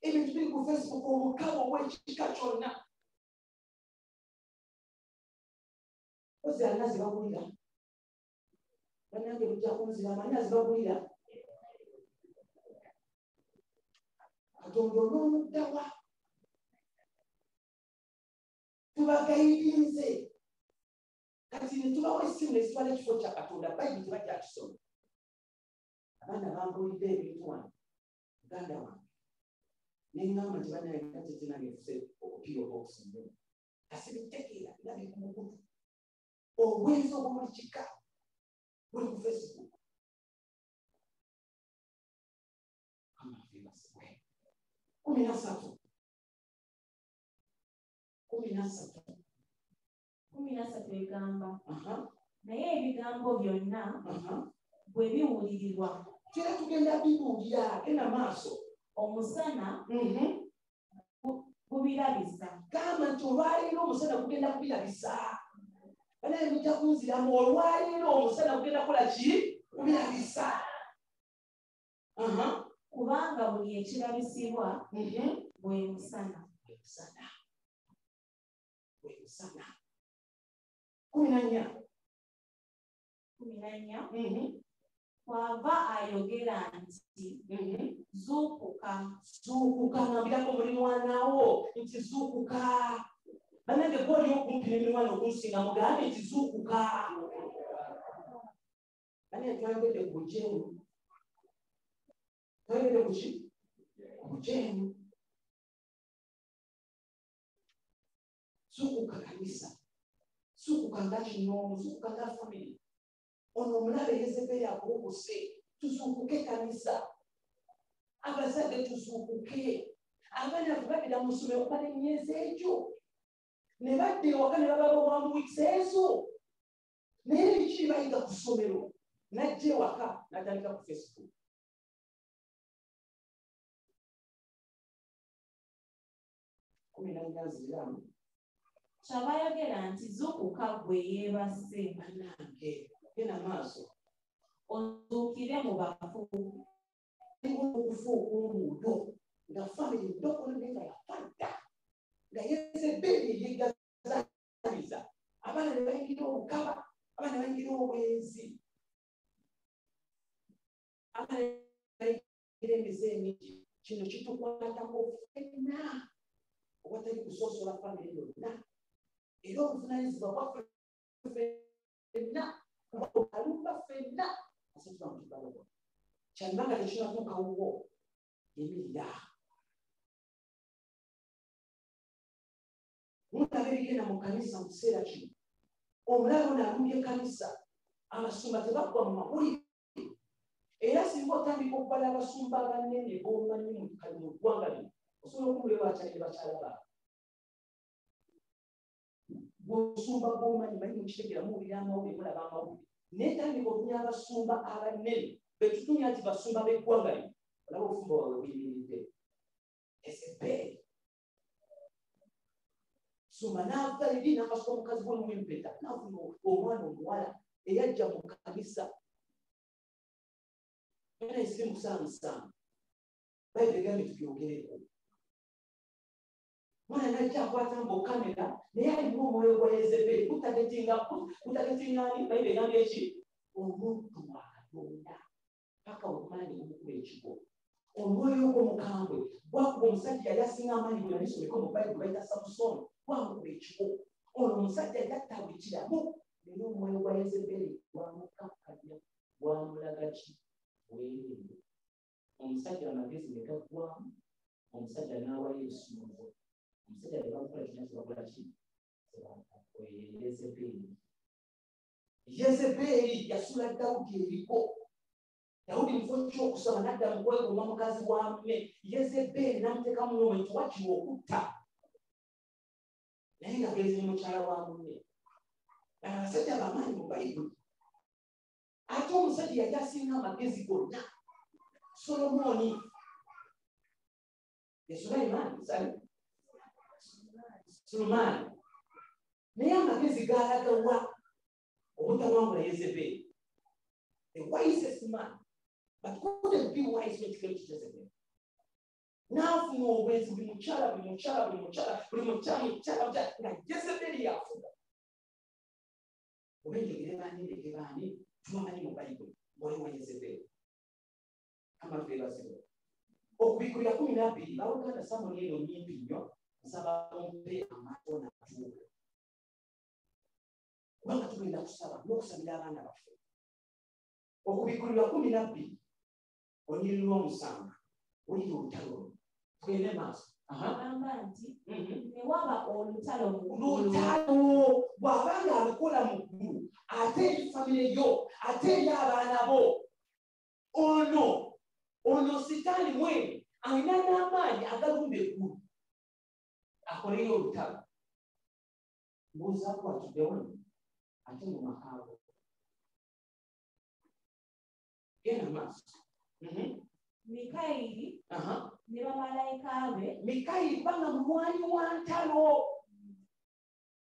E: ebintu biri ku Facebook omukabo w'ekika kyonna ozi alina zibagulira banange bujja kunzira amanyi zibagulira Katonda n'omuddawa tubagayirize kati ne tubawa essimu ne zitwala ekifo kya Katonda bayibuli tebakyakisoma. Abaana bambulidde ebintu wano muganda wange neŋŋamba nti banaye katete nange nfuse obupiira obwokusimbula kasibitegeera nabi ku mugudu obwenzi obwomuli kika buli ku Facebook. Kumi na satu
A: egamba naye ebigambo byonna bwe biwulirirwa
E: kera tugenda bibuulira genda maaso
A: omusana gubirabisa.
E: Gamba nti olwaleero omusana gugenda kubirabisa banaye mujja kunziramu olwaleero omusana gugenda kukola ki kubirabisa
A: kubanga buli ekirabisibwa bwe musana. 14 kwava ayogera nti zuukuka
E: ngambirako buli mwana wo nti zuukuka. Banange gwoli okumpi n'emimwana okunsinga mugambe nti zuukuka. Banaye twayogedde ku bujeemu bujeemu zuukuka kanisa zuukuka nga kinoomu zuukuka nga famire ono omulabe Yezeberi akuwubuse tuzuukuke kanisa abazadde tuzuukuke abaana babira mu ssomero bala emyezi egyo ne badda ewaka ne baba bawambuwikisa ezo naye biki bayiga ku ssomero najja ewaka natandika ku Facebook.
A: kyaba yogera nti zuukuka gwe yeebase
E: banange genda maaso
A: ozuukire mu bafu.
E: okufuuka omuudo nga famire ddokolo naye nga yafadda nga Yezeberi yegazaniza abaana ne bayingira obukaba abaana ne bayingira obwenzi abaana ne bayingira emize emingi. Kino kitukwatako ffenna obwatali kusoosola famire yonna era obuvunanyizibwa bwaffe ffenna alumba ffenna asatubamutubalobwa kyalibanga tekinatuukawuwo emirira. Mulaba ebigenda mu kanisa mu kiseera kino omulabe ono alumbye kanisa abasumba tebaggwa mu mawulire era singa otandika okubala abasumba abanene b'omanyi mu ggwanga lino osobola okumuleba bakyala ba bw'osumba bw'omanyi manyi mukitegera muwulira amawulire mulaba amawulire naye tandika okunya abasumba abanene betutunya nti basumba b'eggwanga lino olaba obufumba bwabwe buyimiridde Yezeberi sumba n'ava eri n'akasuka omukazi bw'omu empeta n'afuna omwana omuwala eyajja mu kanisa era esiri musangasanga bayibuli egambye tubyogereko mwana najja akwatamba okamera naye alimu omwoyo gwa Yezeberi kutagetingani bayibuli egambye eki omuntu wa Katonda paka okumala ne gumukuba ekigo omwoyo ogw'omukambwe gwakuba omusajja yali asinga amaanyi bwe nalisomeka mu bayibuli bayita Samusoni gwamukuba ekigo ono omusajja yatta buli kiramu naye omwoyo gwa Yezeberi gwamukakanya gwamulaga ki weerinde omusajja amagezi ne gaggwamu omusajja n'awayo ebisungo omusajja ne bamukola kina kibakola ki Yezeberi yasula Dawudi eriko Dawudi mufo ky'okusaba n'adda mu kwegomba mukazi wa mme Yezeberi n'amuteekamu n'omwento wakiwa okutta naye nga gezi ne mukyala wa munne abasajja bamaanyi mu bayibuli ate omusajja yali asinga amagezi gonna Solomoni Sulemaani naye amagezi gaalagawa obutawangula Yezeberi the wisest man but couldn't be wise when it came to Jezebel n'afuna obwenzi buli mukyala nga Yezeberi yafuga obenjogere baani tubamanyi mu bayibuli waliwo Yezeberi amafeebasibo okubikulira 12 bawoganda Samwiri eno nyimpi nnyo nsaba ompe amato natuuka kubanga tugenda kusaba n'okusabira abaana baffe okubikulirwa 12 onyiri lw'omusanvu oliri olutalo tugende maaso
A: agamba nti ne waba olutalo
E: bw'abanga alukola mu ggulu ate eri famire yo ate eri abaana bo ono sitaani mwene alina n'amaanyi agalumba eggulu akoleyo olutalo mbuuzaku atuddewo ate mu makaago genda maaso
A: Mikayiri ne bamalayika be
E: Mikayiri kubanga mulwanyi wa ntalo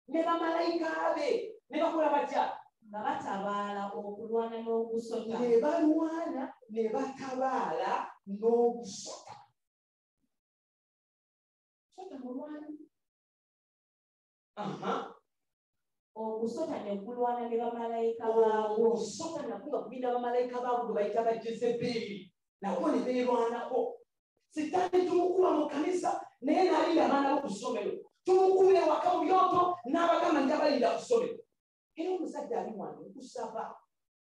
E: ne bamalayika be ne bakola batya
A: nga batabaala okulwana n'ogusota
E: ne balwana ne batabaala n'ogusota sota mulwanyi
A: ogusota ne gulwana ne bamalayika baabwo
E: ogusota nakuba kubinda bamalayika baabwo gwe bayita ba Jezeberi nabo ne beerwanako sitaani tumukuba mu kanisa naye n'alinda abaana bo ku ssomero tumukubira ewaka mu byoto n'abagamba nti abalinda ku ssomero era omusajja ali wange nkusaba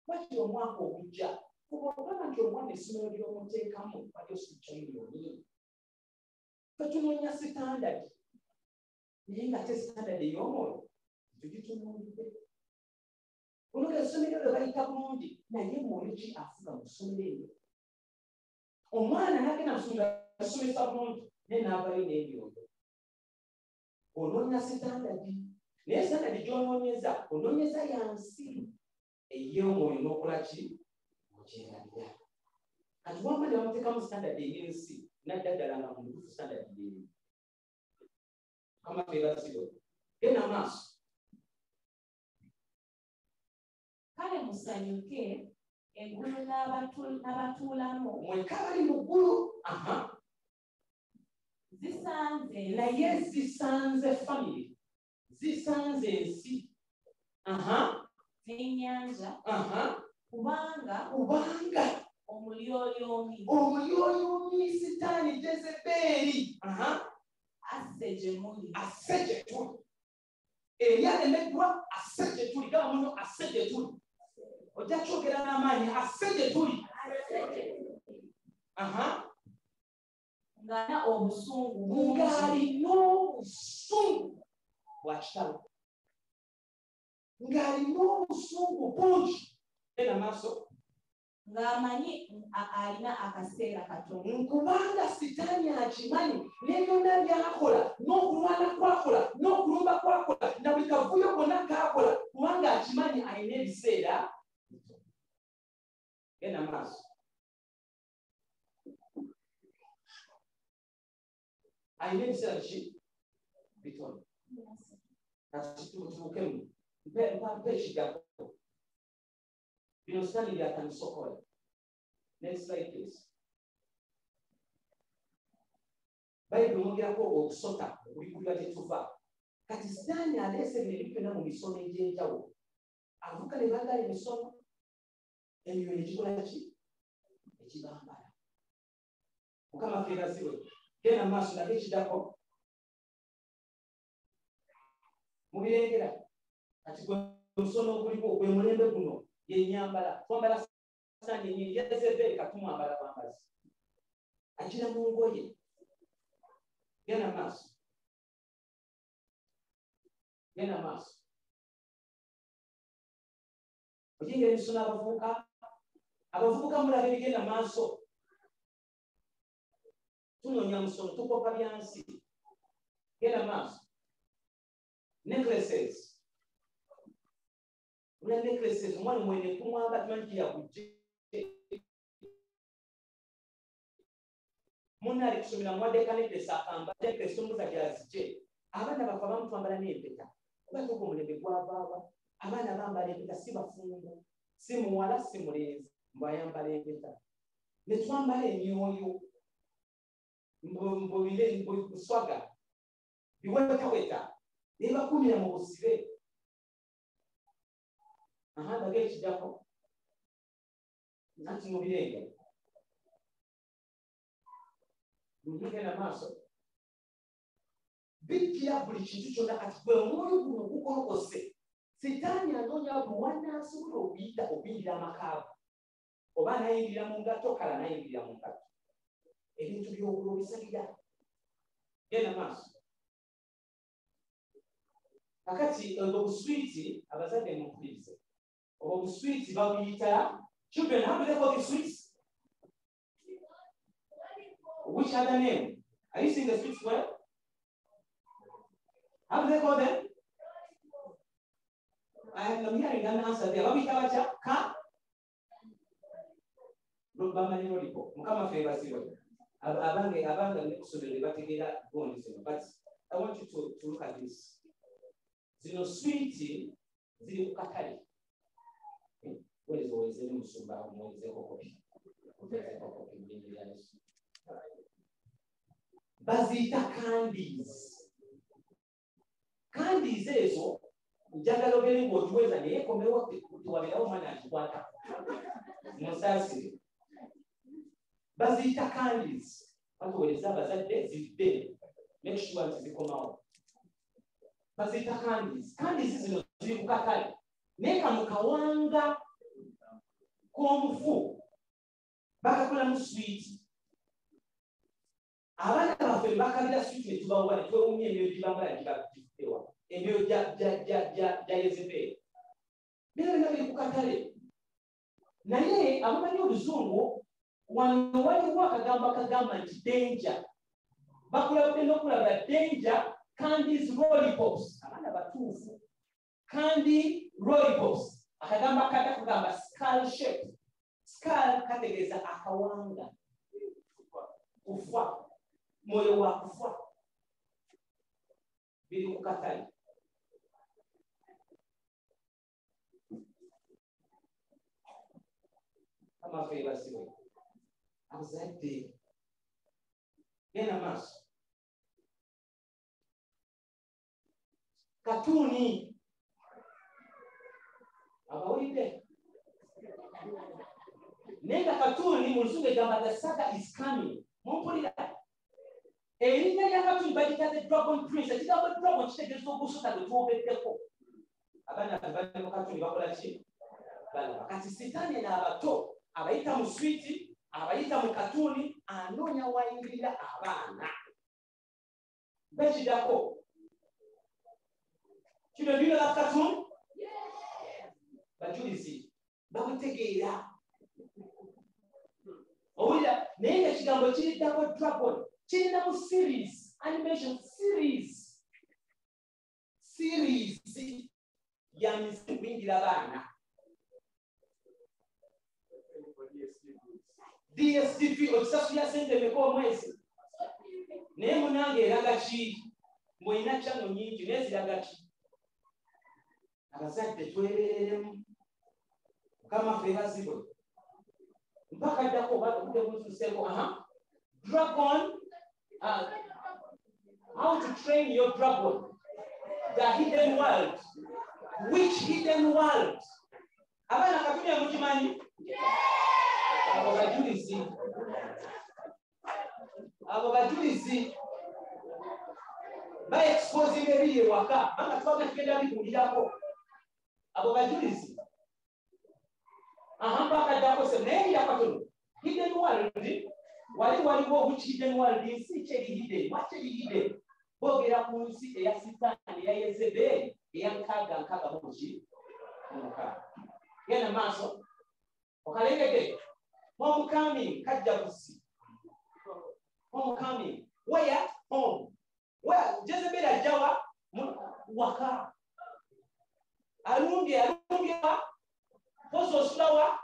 E: lwaki omwaka ogujja kuba okubanga nti omwana essomero ly'omuteekamu balyosuca miliyoni tetunoonya sitandadi naye nga te sitandadi ey'omwoyo tugitunuulidde onoga essomero lyo bayita bulungi naye mwoyo ki afuga mu ssomero eryo omwana nagenda asomesa bulungi naye n'avayo n'ebyoyo onoonya sitandadi naye sitandadi gy'onoonyeza onoonyeza yansi ey'omwoyo n'okola ki okyerabira kati wamba ne bamuteekamu sitandadi ey'ensi nadda ddala nga mu mutuufu sitandadi yeeri kamafeebasibo genda maaso
A: kale musanyuke eggulu n'abatuulamu
E: mweka bali mu ggulu
A: zisanze
E: naye zisanze famire zisanze ensi
A: n'ennyanja kubanga
E: omulyoyomi sitaani Jezeberi
A: asse gye muli
E: asse gye tuli eryalemeddwa asse gye tuli gaba muno asse gye tuli ojja kyogera n'amaanyi asse gye tuli
A: ng'alina obusungu
E: ng'alina obusungu bwa kitalo ng'alina obusungu bungi ena maaso
A: ng'amanyi alina akaseera katono.
E: Nkubanga sitaani akimanyi ne byonna byakola n'okulwana kwakola n'okulumba kwakola na buli kavuyo konna kaakola kubanga akimanyi alina ebiseera genda maaso. Alina ebiseera ki bitono. Tubuukemu mpa ekigako bino sitaani byatanisokola. Next slide please. Bayibuli mwogirako okusota okulikulira gye tuva. Kati sitaani aleese bino ebintu byonna mu misono egy'enjawulo. Abavubuka ne baagala emisono emyoyo ne gikola ki ekibambala. Mukama ffe yeebazibwe. Genda mu maaso nage ekiddako mubirengera. Kati gwe musono oguliko gwe mulembe guno yennyambala twambala sitaani ennyingi Yezeberi katumwambala bwambazi agira mu ngoye. Genda maaso. Genda maaso. Ojinga emisono abavubuka mulaba ebigenda maaso. Tunoonya musono tukopa byansi. Genda maaso. Necklaces. Muna necklaces omwana mwene kumwamba tumanyi kiyakujje. Muna ali kusomera mwadeka necklace akamba necklace omuza gyazije. Abaana bafa bamutwambala n'empeta. Kuba tuko omulembe gwavaaba. Abaana bambala empeta si bafumbo. Si muwala si mulenzi mbayambala empeta. Ne twambala emyoyo. Mbuswaga. Biwetaweta. Ne bakumira mu busibe. Ndage ekijjako. Nanti mu birenge. Genda maaso. Bijjira buli kintu kyonna kati gwe omwoyo guno gukolokose. Sitaani anoonya bw'anaasobola okuyingira amakaago. Oba anayingira mu ngatto kale anayingira mu ngatto. Ebintu by'obulo bisalira. Genda maaso. Kakati obuswiti abazadde mumpulirize. Obuswiti babuyita children. How do they call the sweets? Which other name? Are you seeing the sweets well? How do they call them? I'm hearing an answer there. Babuyita bacha ka bamanyi lollipop. Mukama ffe yeebazibwe. Abange nekusomero ne bategeera gondi zino. But I want you to look at this. Zino sweeti ziri ku katale. Wezi musumba omwezeko kopi. Baziyita candies. Candies ezo njagala ogere ng'okiweza naye komewo tiwabeerawo omwana akikwata. Musaasire. Baziyita candies. Batuweereza abazadde zidde. Make sure nti zikomawo. Baziyita candies. Candies zino ziri ku katale. Naye ka mu kawanga k'omufu bakakolamu swiiti. Abaana baffe bakabira swiiti ne tubawa ne twewuumya emyoyo gibambala gibafewa. Emyoyo gya Yezeberi. Byonna biri ku katale. Naye abamanyi oluzungu wano waliwo akagambo akagamba nti danger. Bakulabadde n'okulaba danger candies lollipops. Abaana batuufu. Candy lollipops. Akagamba akadda kugamba skull shape. Skull kategeeza akawanga. Kufa. Mwoyo wa kufa. Biri ku katale. Kama ffe yeebazibwe. Abazadde. Genda maaso. Katuuni. Abawulidde. Naye nga katuuni mu luzungu egamba the saga is coming. Mumpulira. Erinnya lya katuuni bagitaze dragon prince. Ekigambo dragon kitegeeza ogusota gwe twogeddeko. Abaana bali mu katuuni bakola ki? Balaba. Kati sitaani n'abato abayita mu swiiti, abayita mu katuuni, anoonya wayingirira abaana. Bekiddako. Kino bino la katuuni? Bajulizi bamutegeera. naye ekigambo kiriddako dragon kirina mu series animation series ya misimu mingira baana DSTV okisasula sente meka omwezi naye munange eraga ki mbwolina channel nyingi naye ziraga ki abazadde twebereremu mukama ffe bazibwe mpaka ddako obaudde buntuseeko dragon how to train your dragon the hidden world which hidden world abaana katune mukimanyi abo bajulizi baexposing ebiri ewaka banga twaga tugenda bikuulirako abo bajulizi mpaka ddako se naye yakatono hidden world waliwo which hidden world nsi kyerihidden mwakyerihidden boogera ku nsi eya sitaani eya yezeberi eyankaaga muki omukaaga genda maaso okalengedde homecoming kajja busi homecoming where home where Jezebel ajawa waka alunge pozo sulawa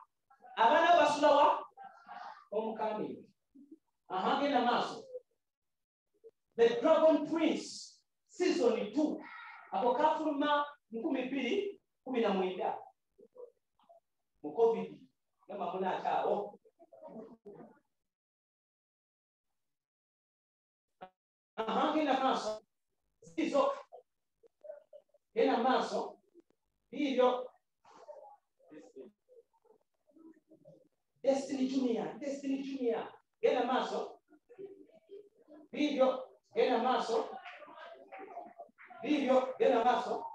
E: abana basulawa homecoming genda maaso the dragon prince season 2 ako kafuluma 2019 mu covid kama munakyawo genda maaso zizo genda maaso hivyo Destiny Junior genda maaso hivyo genda maaso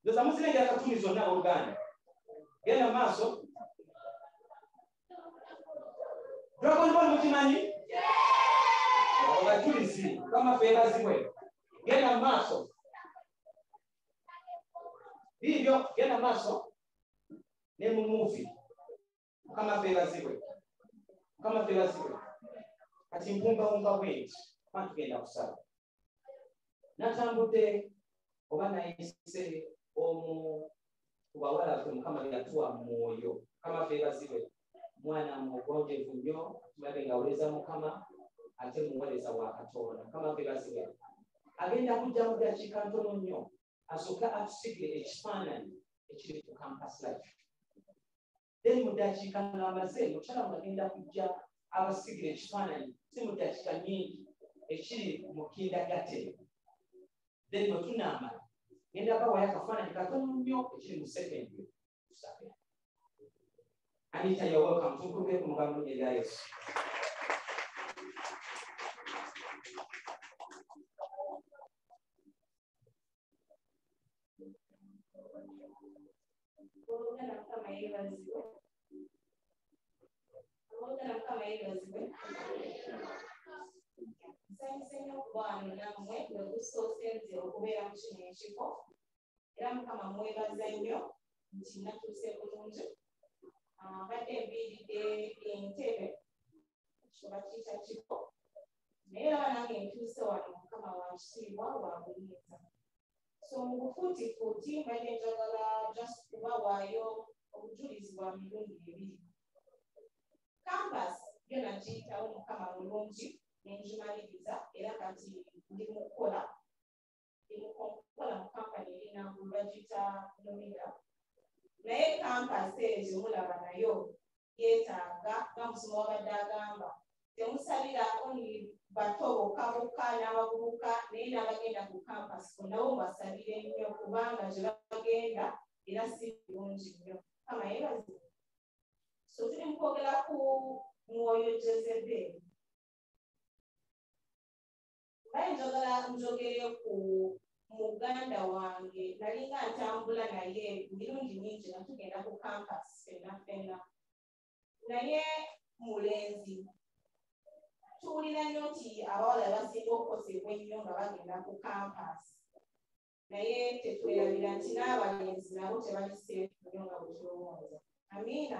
E: ndoza muzirenga katuni zonna oluganda genda maaso dragon ball mukimanyi abajulizi kama ffe bazibwe genda maaso hivyo genda maaso ne mu movie kama ffe bazibwe kati mpumbawumba bwenti tugenda kusaba natambudde oba nayise omu ku bawala ffe mukama yatuwa mwoyo kama ffe bazibwe mwana mugonjevu nnyo tulabe nga awuleza mukama ate muwoleza wa katonda kama ffe bazibwe agenda kujja mu dakiika ntono nnyo asooke atusigire ekifaananyi ekiri ku campus life then mu dakiika ng'amaze mukyala agenda kujja abasigire ekifaananyi si mu dakiika nnyingi ekiri mu kindagate then bwe tunaamala genda bawayo akafaananyi katono nnyo ekiri mu secondary kusabe Anita, you're welcome. Tukupe kumugamba erya Yesu.
A: Nsanyuse okubaano nammwe bwe gusoosenze okubeera mu kino ekifo era mukama mwebaza nnyo nti natuuse bulungi mbadde mbiiridde entebe kyoba kiyita kifo naye era nange ntuuse wano mukama wa kitiibwa wa buyinza so mu bufuutifuuti mbadde njagala just kubawaayo obujulizi bwa mirundi ebiri campus yo nagiyitawo mukama mulungi nenjimaliriza era kati ndi mu kukola mu kampani erinangulu bagiyita Nomira naye kampasi ezo mulaba nayo yeetaaga nga musoma wabadde agamba temusabira oni bato bokka n'abavubuka naye n'abagenda ku kampasi nabo mubasabire nnyo kubanga gye bagenda era si birungi nnyo kama yebazi so tuli mu kwogera ku mwoyo Jezeberi baye njagala njogere ku muganda wange nalinga ntambula naye mirundi mingi natugenda ku campus fenna naye mulenzi tuwulira nnyo nti abawala basinga okukosebwa ennyo nga bagenda ku campus naye tetwerabira nti n'abalenzi nabo tebali seefu nnyo nga bwe tulowooza amiina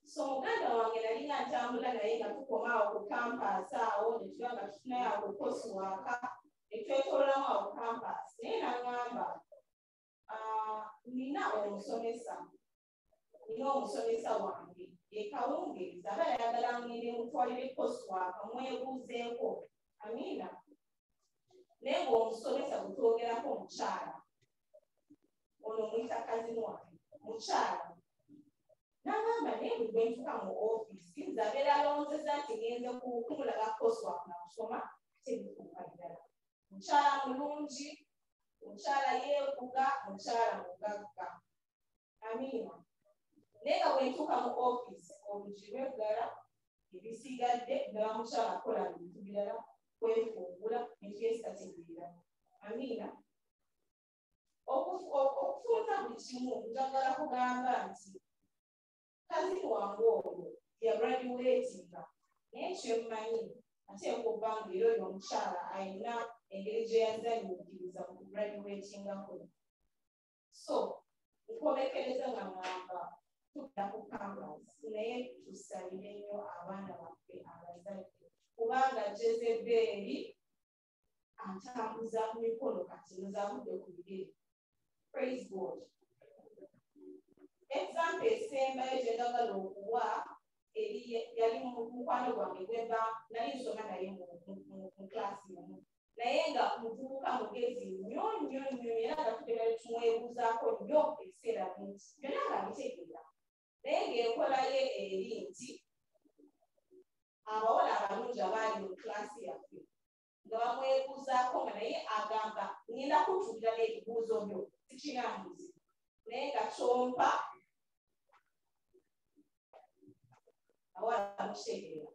A: So muganda wange nali nga ntambula naye nga tukoma awo ku campus awo ne tuba nga tufunayo awo ku coursework ne twetoolamu awo ku campus naye n'aŋŋamba nina omusomesa wange ekawungeezi aba yayagala ngende mutwalire coursework mwebuuzeeko amiina naye ng'omusomesa gutwogerako mukyala ono muyita kazini wange mukyala n'agamba naye bwe gwe ntuuka mu ofiisi nze abeera alonzeza nti ngenze kumulaga coursework na kusoma tebituuka ddala mukyala mulungi mukyala yeevuga mukyala mugagga amiina naye nga bwe ntuuka mu ofiisi obugi bweggala ebisigadde ndaba mukyala akola bintu birala kwefumbula nebyesitategeera amiina okufunza buli kimu njagala kugamba nti kazini wange oyo yagraduatinga naye kyemmanyi ate okuba nga era oyo omukyala ayina engeri gye yazanyiikiriza mu kugraduatingako so nkomekereza nga ngamba tudda ku campus naye tusalire nnyo abaana baffe abazadde kubanga Jezeberi atambuza ku mikono kati nzavudde ku bigere. Praise God. Example esembayo gye njagala okuwa yali mukwano gwange gweba nali nsoma naye mu klaasi emu naye nga muvubuka mugezi nnyo nnyo nnyo era nga tugenda tumwebuuzaako nnyo ebiseera bingi byonna nga bitegeera naye ng'enkola ye eri nti abawala abalungi abaali mu klaasi yaffe nga bamwebuuzaako nga naye agamba ngenda kutuulira n'ebibuuzo byo sikirambuzi naye nga kyompa awala mukitegeera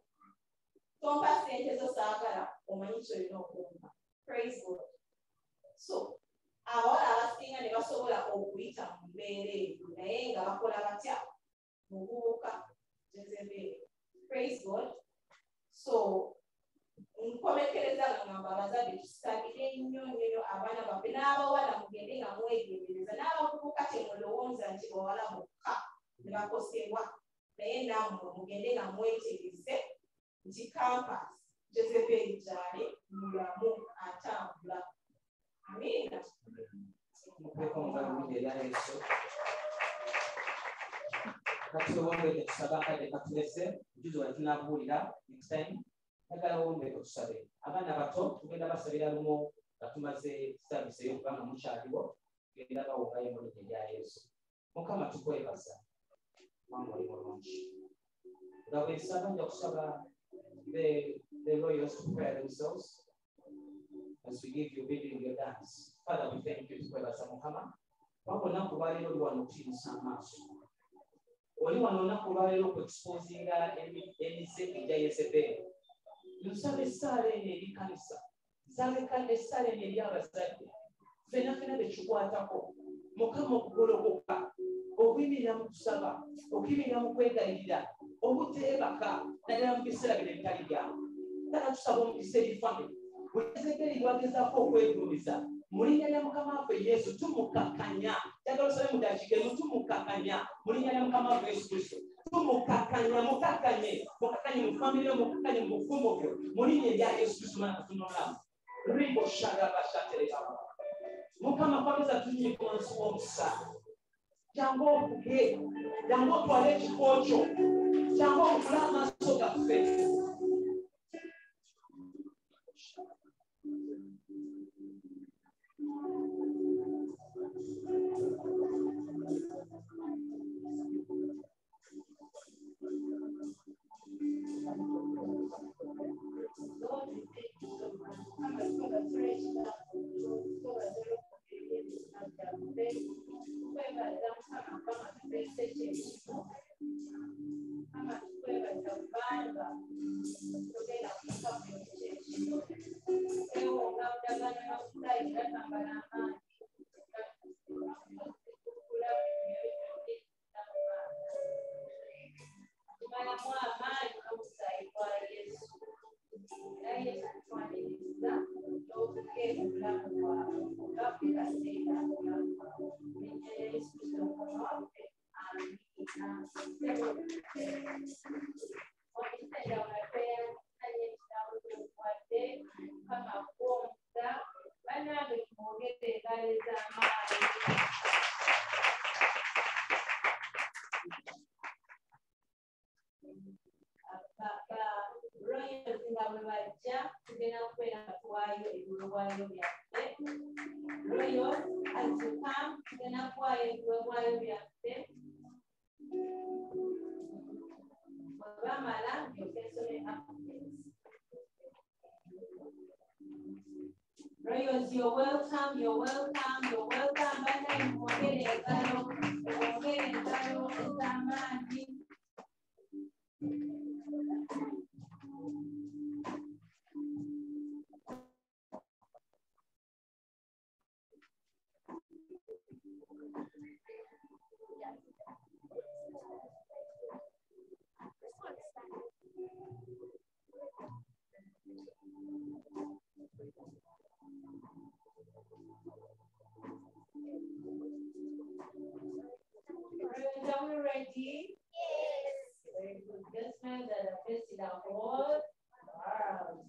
A: tompa ssente zo saagala omanyi kyolina okumpa. Praise God. So abawala abasinga ne basobola okuyita mu mbeera eyo naye nga bakola batya mubuuka Jezeberi. Praise God. So nkomekereza nga ngamba abazadde tusabire nnyo nnyo abaana baffe n'abawala mugende nga mwegendereza n'abavubuka temulowooza nti bawala bokka ne bakosebwa naye nammwe mugende nga mwetegese nti campus Jezeberi gyali mulamu atambula. Amiina.
E: Katuwombe tusaba kale katulese juzo tunabuulira next time agala wombe tusabe abaana bato tugenda basabira lumo batumaze service y'okubanga mukyaliwo genda bawogayo mu linnya lya Yesu. Mukama tukwebaza mama oli mulungi nga bwe nsaba nja kusaba the lawyers to prepare themselves as we give you bidding your dance. Father, we thank you tukwebaza Mukama wako naku baliro lwano okutiisa amaaso oli wano olunaku olwaleero okuexposinga emize egya Yezeberi. Nsaba essaala eno eri kanisa, nsaba essaala eno eri abazadde, ffenna ffenna bekikwatako Mukama okugolokoka, okuyimirira mu kusaba, okuyimirira mu kwegayirira, obuteebaka naddala mu biseera bino ebitali byangu. Tala tusaba omukisa ebifaananyi bwe Yezeberi lwagezaako okwegulumiza mu linnya lya Mukama waffe Yesu tumukakanya. Njagala osabe mu dakiika tumukakanya mu linnya lya Mukama waffe Yesu Kristo. Tumukakanya mukakanye mu famire mukakanye mu bufumo bwe mu linnya lya Yesu Kristo mwana Katonda omulamu. Ribo shagaba shatereka Mukama kwageza tunyiika wansi w'omusa. Jangu okuge, jangu otwale ekifo kyo, jangu okufula amaaso gaffe.
A: Royals, you're welcome, you're welcome, you're welcome. Are we ready? Yes. Very good. Just remember that the first in our whole. Wow.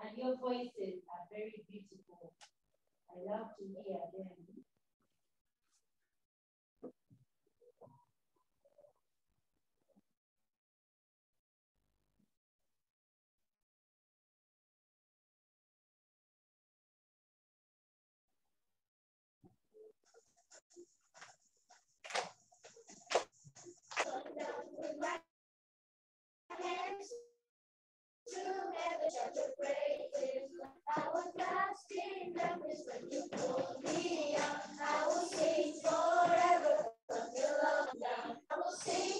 A: And your voices are very beautiful. I love to hear them.
C: I was lost in darkness when you pulled me out. I will sing forever from your love down. I will sing